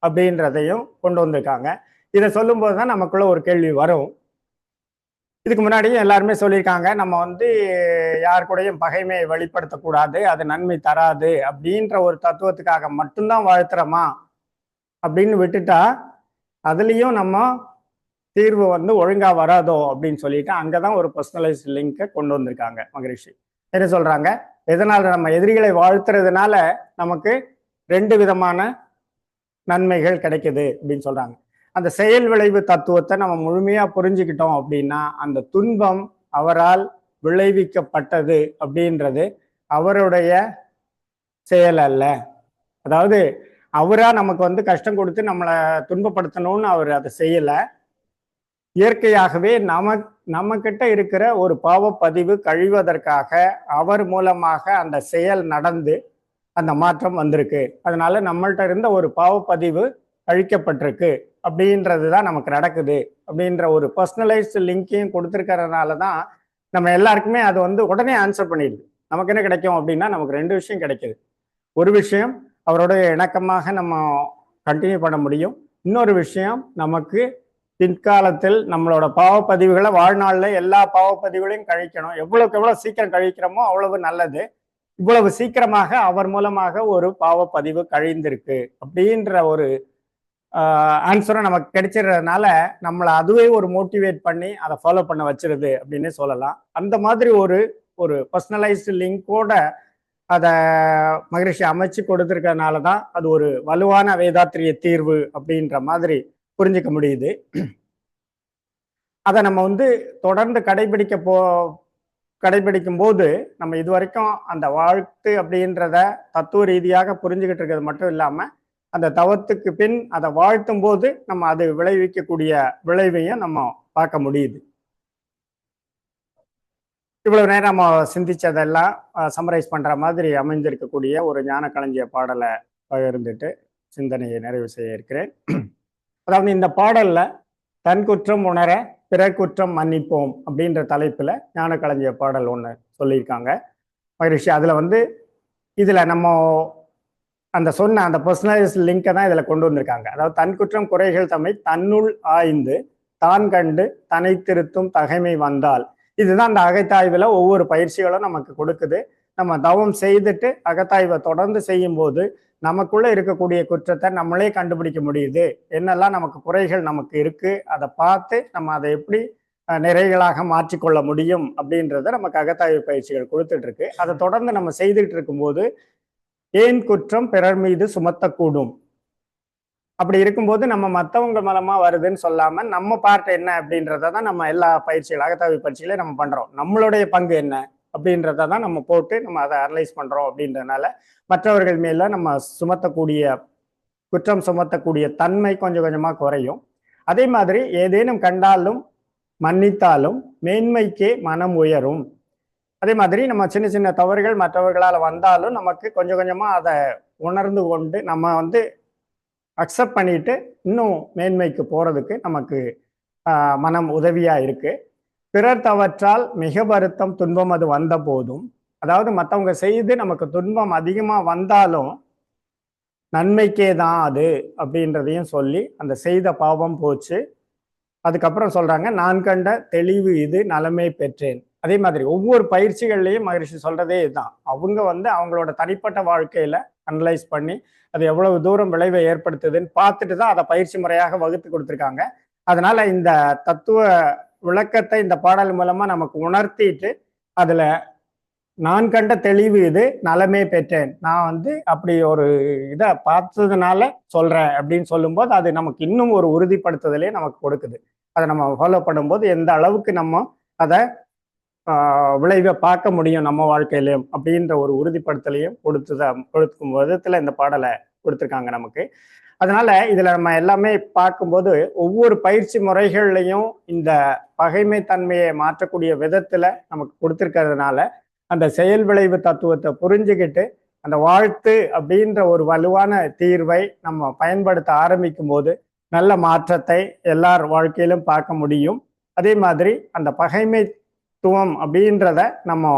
அப்படின்றதையும் கொண்டு வந்திருக்காங்க. இதை சொல்லும்போது தான் நமக்குள்ள ஒரு கேள்வி வரும். இதுக்கு முன்னாடியும் எல்லாருமே சொல்லியிருக்காங்க, நம்ம வந்து யார் கூடயும் பகைமையை வெளிப்படுத்தக்கூடாது, அது நன்மை தராது அப்படின்ற ஒரு தத்துவத்துக்காக மட்டும்தான் வாழ்த்துறோமா அப்படின்னு விட்டுட்டா அதுலேயும் நம்ம தீர்வு வந்து ஒழுங்கா வராதோ அப்படின்னு சொல்லிட்டு அங்கதான் ஒரு பர்சனலைஸ்ட் லிங்கை கொண்டு வந்திருக்காங்க மகரிஷி. என்ன சொல்றாங்க, எதனால நம்ம எதிரிகளை வாழ்த்துறதுனால நமக்கு 2 விதமான நன்மைகள் கிடைக்குது அப்படின்னு சொல்றாங்க. அந்த செயல் விளைவு தத்துவத்தை நம்ம முழுமையா புரிஞ்சுக்கிட்டோம் அப்படின்னா அந்த துன்பம் அவரால் விளைவிக்கப்பட்டது அப்படின்றது அவருடைய செயல் அல்ல. அதாவது அவரா நமக்கு வந்து கஷ்டம் கொடுத்து நம்மளை துன்பப்படுத்தணும்னு அவர் அதை செய்யல. இயற்கையாகவே நம்ம கிட்ட இருக்கிற ஒரு பாவப்பதிவு கழிவதற்காக அவர் மூலமாக அந்த செயல் நடந்து அந்த மாற்றம் வந்திருக்கு. அதனால நம்மள்ட்ட இருந்த ஒரு பாவப்பதிவு அழிக்கப்பட்டிருக்கு அப்படின்றது தான் நமக்கு நடக்குது அப்படின்ற ஒரு பர்சனலைஸ்டு லிங்கையும் கொடுத்துருக்கிறதுனால தான் நம்ம எல்லாருக்குமே அது வந்து உடனே ஆன்சர் பண்ணிடுது. நமக்கு என்ன கிடைக்கும் அப்படின்னா நமக்கு 2 விஷயம் கிடைக்குது. ஒரு விஷயம் அவரோட இணக்கமாக நம்ம கண்டினியூ பண்ண முடியும். இன்னொரு விஷயம் நமக்கு பிற்காலத்தில் நம்மளோட பாவப்பதிவுகளை வாழ்நாளில் எல்லா பாவப்பதிவுகளையும் கழிக்கணும். எவ்வளவுக்கு எவ்வளவு சீக்கிரம் கழிக்கிறோமோ அவ்வளவு நல்லது. இவ்வளவு சீக்கிரமாக அவர் மூலமாக ஒரு பாவப்பதிவு கழிந்திருக்கு அப்படின்ற ஒரு ஆன்சரும் நமக்கு கிடைச்சிடுறதுனால நம்மளை அதுவே ஒரு மோட்டிவேட் பண்ணி அதை ஃபாலோ பண்ண வச்சிருது அப்படின்னு சொல்லலாம். அந்த மாதிரி ஒரு ஒரு பர்சனலைஸ்டு லிங்கோட அதை மகரிஷி அமைச்சு கொடுத்துருக்கிறதுனால தான் அது ஒரு வலுவான வேதாத்திரிய தீர்வு அப்படின்ற மாதிரி புரிஞ்சுக்க முடியுது. அதை நம்ம வந்து தொடர்ந்து கடைபிடிக்கும் போது நம்ம இது வரைக்கும் அந்த வாழ்த்து அப்படின்றத தத்துவ ரீதியாக புரிஞ்சுக்கிட்டு இருக்கிறது மட்டும் இல்லாம அந்த தவத்துக்கு பின் அதை வாழ்த்தும் போது நம்ம அது விளைவிக்கக்கூடிய விளைவையும் நம்ம பார்க்க முடியுது. இவ்வளவு நேரம் நம்ம சிந்திச்சதெல்லாம் சம்மரைஸ் பண்ற மாதிரி அமைந்திருக்கக்கூடிய ஒரு ஞான களஞ்சிய பாடலை பகிர்ந்துட்டு சிந்தனையை நிறைவு செய்ய இருக்கிறேன். அதாவது இந்த பாடல்ல தன் குற்றம் உணர பிறர் குற்றம் மன்னிப்போம் அப்படின்ற தலைப்புல ஞான களஞ்சிய பாடல் ஒன்று சொல்லியிருக்காங்க மகரிஷி. அதுல வந்து இதுல நம்ம அந்த சொன்ன அந்த பர்சனலைஸ் லிங்கை தான் இதுல கொண்டு வந்திருக்காங்க. அதாவது தன் குற்றம் குறைகள் தம்மை தன்னுள் ஆய்ந்து தான் கண்டு தன்னை திருத்தும் தகைமை வந்தால், இதுதான் அந்த அகத்தாய்வுல ஒவ்வொரு பயிற்சிகளும் நமக்கு கொடுக்குது. நம்ம தவம் செய்துட்டு அகத்தாய்வை தொடர்ந்து செய்யும் போது நமக்குள்ள இருக்கக்கூடிய குற்றத்தை நம்மளே கண்டுபிடிக்க முடியுது. என்னெல்லாம் நமக்கு குறைகள் நமக்கு இருக்கு, அதை பார்த்து நம்ம அதை எப்படி நிறைகளாக மாற்றிக்கொள்ள முடியும் அப்படின்றத நமக்கு அகத்தாய்வு பயிற்சிகள் கொடுத்துட்டு இருக்கு. அதை தொடர்ந்து நம்ம செய்துட்டு இருக்கும்போது ஏன் குற்றம் பிறர் மீது சுமத்தக்கூடும், அப்படி இருக்கும்போது நம்ம மற்றவங்க மூலமா வருதுன்னு சொல்லாம நம்ம பார்ட் என்ன அப்படின்றத தான் நம்ம எல்லா பயிற்சிகள் அகத்தாய்வு பயிற்சிகளையும் நம்ம பண்றோம். நம்மளுடைய பங்கு என்ன அப்படின்றத தான் நம்ம போட்டு நம்ம அதை அனலைஸ் பண்றோம். அப்படின்றதுனால மற்றவர்கள் மேல நம்ம குற்றம் சுமத்தக்கூடிய தன்மை கொஞ்சம் கொஞ்சமா குறையும். அதே மாதிரி ஏதேனும் கண்டாலும் மன்னித்தாலும் மேன்மைக்கே மனம் உயரும். அதே மாதிரி நம்ம சின்ன சின்ன தவறுகள் மற்றவர்களால் வந்தாலும் நமக்கு கொஞ்சம் கொஞ்சமா அதை உணர்ந்து கொண்டு நம்ம வந்து அக்செப்ட் பண்ணிட்டு இன்னும் மேன்மைக்கு போறதுக்கு நமக்கு மனம் உதவியா இருக்கு. பிறர் தவற்றால் மிக வருத்தம் துன்பம் அது வந்த போதும், அதாவது மற்றவங்க செய்து நமக்கு துன்பம் அதிகமா வந்தாலும் நன்மைக்கே தான் அது அப்படின்றதையும் சொல்லி அந்த செய்த பாவம் போச்சு. அதுக்கப்புறம் சொல்றாங்க, நான் கண்ட தெளிவு இது நலமே பெற்றேன். அதே மாதிரி ஒவ்வொரு பயிற்சிகள்லையும் மகரிஷி சொல்றதே இதுதான். அவங்க வந்து அவங்களோட தனிப்பட்ட வாழ்க்கையில அனலைஸ் பண்ணி அது எவ்வளவு தூரம் விளைவை ஏற்படுத்துதுன்னு பார்த்துட்டு தான் அதை பயிற்சி முறையாக வகுத்து கொடுத்துருக்காங்க. அதனால இந்த தத்துவ விளக்கத்தை இந்த பாடல் மூலமா நமக்கு உணர்த்திட்டு அதுல நான் கண்ட தெளிவு இது நலமே பெற்றேன், நான் வந்து அப்படி ஒரு இதை பார்த்ததுனால சொல்றேன் அப்படின்னு சொல்லும்போது அது நமக்கு இன்னும் ஒரு உறுதிப்படுத்துதலே நமக்கு கொடுக்குது. அதை நம்ம ஃபாலோ பண்ணும்போது எந்த அளவுக்கு நம்ம அதை விளைவை பார்க்க முடியும் நம்ம வாழ்க்கையிலையும் அப்படின்ற ஒரு உறுதிப்படுத்தலையும் கொடுக்கும் விதத்துல இந்த பாடலை கொடுத்துருக்காங்க நமக்கு. அதனால இதுல நம்ம எல்லாமே பார்க்கும்போது ஒவ்வொரு பயிற்சி முறைகள்லையும் இந்த பகைமை தன்மையை மாற்றக்கூடிய விதத்துல நமக்கு கொடுத்துருக்கிறதுனால அந்த செயல் விளைவு தத்துவத்தை புரிஞ்சுக்கிட்டு அந்த வாழ்த்து அப்படின்ற ஒரு வலுவான தீர்வை நம்ம பயன்படுத்த ஆரம்பிக்கும் போது நல்ல மாற்றத்தை எல்லார் வாழ்க்கையிலும் பார்க்க முடியும். அதே மாதிரி அந்த பகைமைத்துவம் அப்படின்றத நம்ம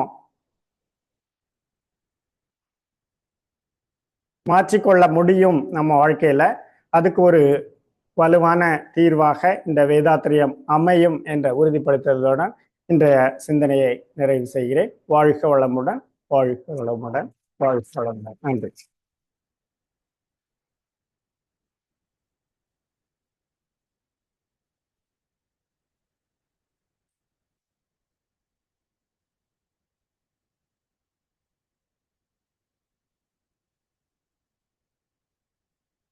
மாற்றிக்கொள்ள முடியும் நம்ம வாழ்க்கையில. அதுக்கு ஒரு வலுவான தீர்வாக இந்த வேதாத்திரியம் அமையும் என்ற உறுதிப்படுத்துவதுடன் இன்றைய சிந்தனையை நிறைவு செய்கிறேன். வாழ்க வளமுடன், வாழ்க வளமுடன், வாழ்க வளமுடன். நன்றி.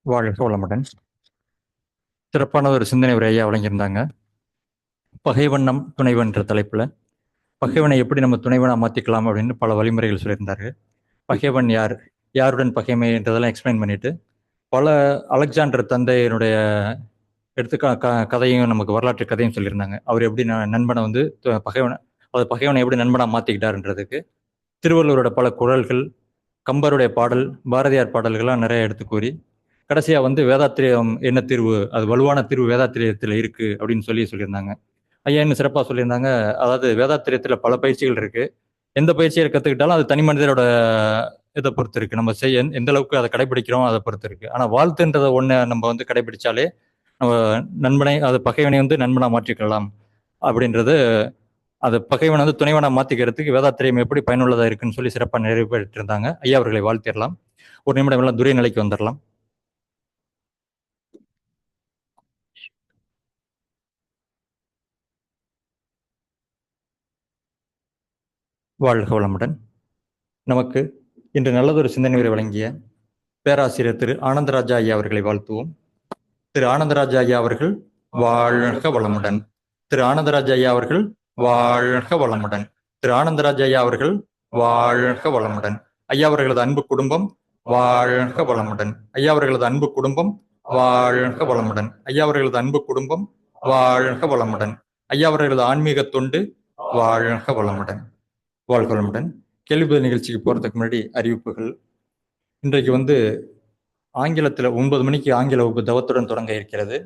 வாழ்க வளமுடன். சிறப்பான ஒரு சிந்தனை உரை ஐயா வழங்கியிருந்தாங்க. பகைவண்ணம் துணைவன் என்ற தலைப்புல பகைவனை எப்படி நம்ம துணைவனா மாத்திக்கலாம் அப்படின்னு பல வழிமுறைகள் சொல்லியிருந்தாரு. பகைவன் யார், யாருடன் பகைமை என்றதெல்லாம் எக்ஸ்பிளைன் பண்ணிட்டு பல அலெக்சாண்டர் தந்தையினுடைய கதையும் நமக்கு வரலாற்று கதையும் சொல்லியிருந்தாங்க. அவர் எப்படி நண்பனை வந்து பகைவனை எப்படி நண்பனா மாத்திக்கிட்டாருன்றதுக்கு திருவள்ளுவரோட பல குறள்கள், கம்பருடைய பாடல், பாரதியார் பாடல்கள்லாம் நிறைய எடுத்து கூறி கடைசியா வந்து வேதாத்திரியம் என்ன தீர்வு, அது வலுவான தீர்வு வேதாத்திரியத்தில் இருக்கு அப்படின்னு சொல்லியிருந்தாங்க. ஐயா இன்னும் சிறப்பாக சொல்லியிருந்தாங்க. அதாவது வேதாத்திரியத்தில் பல பயிற்சிகள் இருக்கு. எந்த பயிற்சியை கற்றுக்கிட்டாலும் அது தனி மனிதரோட இதை பொறுத்து இருக்கு. நம்ம எந்த அளவுக்கு அதை கடைபிடிக்கிறோம் அதை பொறுத்து இருக்கு. ஆனால் வாழ்த்துன்றதை ஒன்று நம்ம வந்து கடைபிடிச்சாலே நம்ம அது பகைவனை வந்து நண்பனா மாற்றிக்கலாம் அப்படின்றது, அது பகைவனை வந்து துணைவனா மாத்திக்கிறதுக்கு வேதாத்திரியம் எப்படி பயனுள்ளதா இருக்குன்னு சொல்லி சிறப்பாக நிறைவேற்றிருந்தாங்க. ஐயா அவர்களை வாழ்த்திடலாம். ஒரு நிமிடம் எல்லாம் துரை நிலைக்கு வந்துடலாம். வாழ்க வளமுடன். நமக்கு இன்று நல்லதொரு சிந்தனை உரை வழங்கிய பேராசிரியர் திரு ஆனந்தராஜா ஐயா அவர்களை வாழ்த்துவோம். திரு ஆனந்தராஜா ஐயா அவர்கள் வாழ்க வளமுடன். திரு ஆனந்தராஜா ஐயா அவர்கள் வாழ்க வளமுடன். திரு ஆனந்தராஜா ஐயா அவர்கள் வாழ்க வளமுடன். ஐயா அவர்களது அன்பு குடும்பம் வாழ்க வளமுடன். ஐயா அவர்களது அன்பு குடும்பம் வாழ்க வளமுடன். ஐயா அவர்களது அன்பு குடும்பம் வாழ்க வளமுடன். ஐயா அவர்களது ஆன்மீக தொண்டு வாழ்க வளமுடன். வாழ்க வளமுடன். கேள்வி பதில் நிகழ்ச்சிக்கு போறதுக்கு முன்னாடி அறிவிப்புகள். இன்றைக்கு வந்து ஆங்கிலத்தில் 9 மணிக்கு ஆங்கில வகுப்பு தவத்துடன் தொடங்க இருக்கிறது.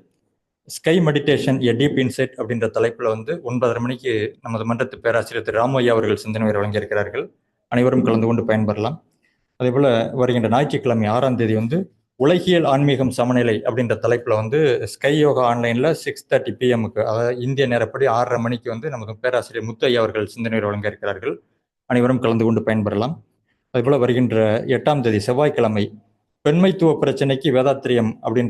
ஸ்கை மெடிடேஷன் எ டீப் இன்சைட் அப்படின்ற தலைப்புல வந்து 9:30 மணிக்கு நமது மன்றத்து பேராசிரியர் திரு ராமையா அவர்கள் சிந்தனை வழங்கியிருக்கிறார்கள். அனைவரும் கலந்து கொண்டு பயன்பெறலாம். அதே போல வருகின்ற ஞாயிற்றுக்கிழமை 6ஆம் தேதி வந்து உலகியல் ஆன்மீகம் சமநிலை அப்படின்ற தலைப்புல வந்து ஸ்கை யோகா ஆன்லைன்ல 6:30 PM, அதாவது இந்திய நேரப்படி 6:30 மணிக்கு வந்து நமது பேராசிரியர் முத்து ஐயா அவர்கள் சிந்தனை வழங்க இருக்கிறார்கள். அனைவரும் கலந்து கொண்டு பயன்பெறலாம். அதே போல வருகின்ற 8ஆம் தேதி செவ்வாய்க்கிழமை பெண்மைத்துவ பிரச்சனைக்கு வேதாத்திரியம் அப்படின்ற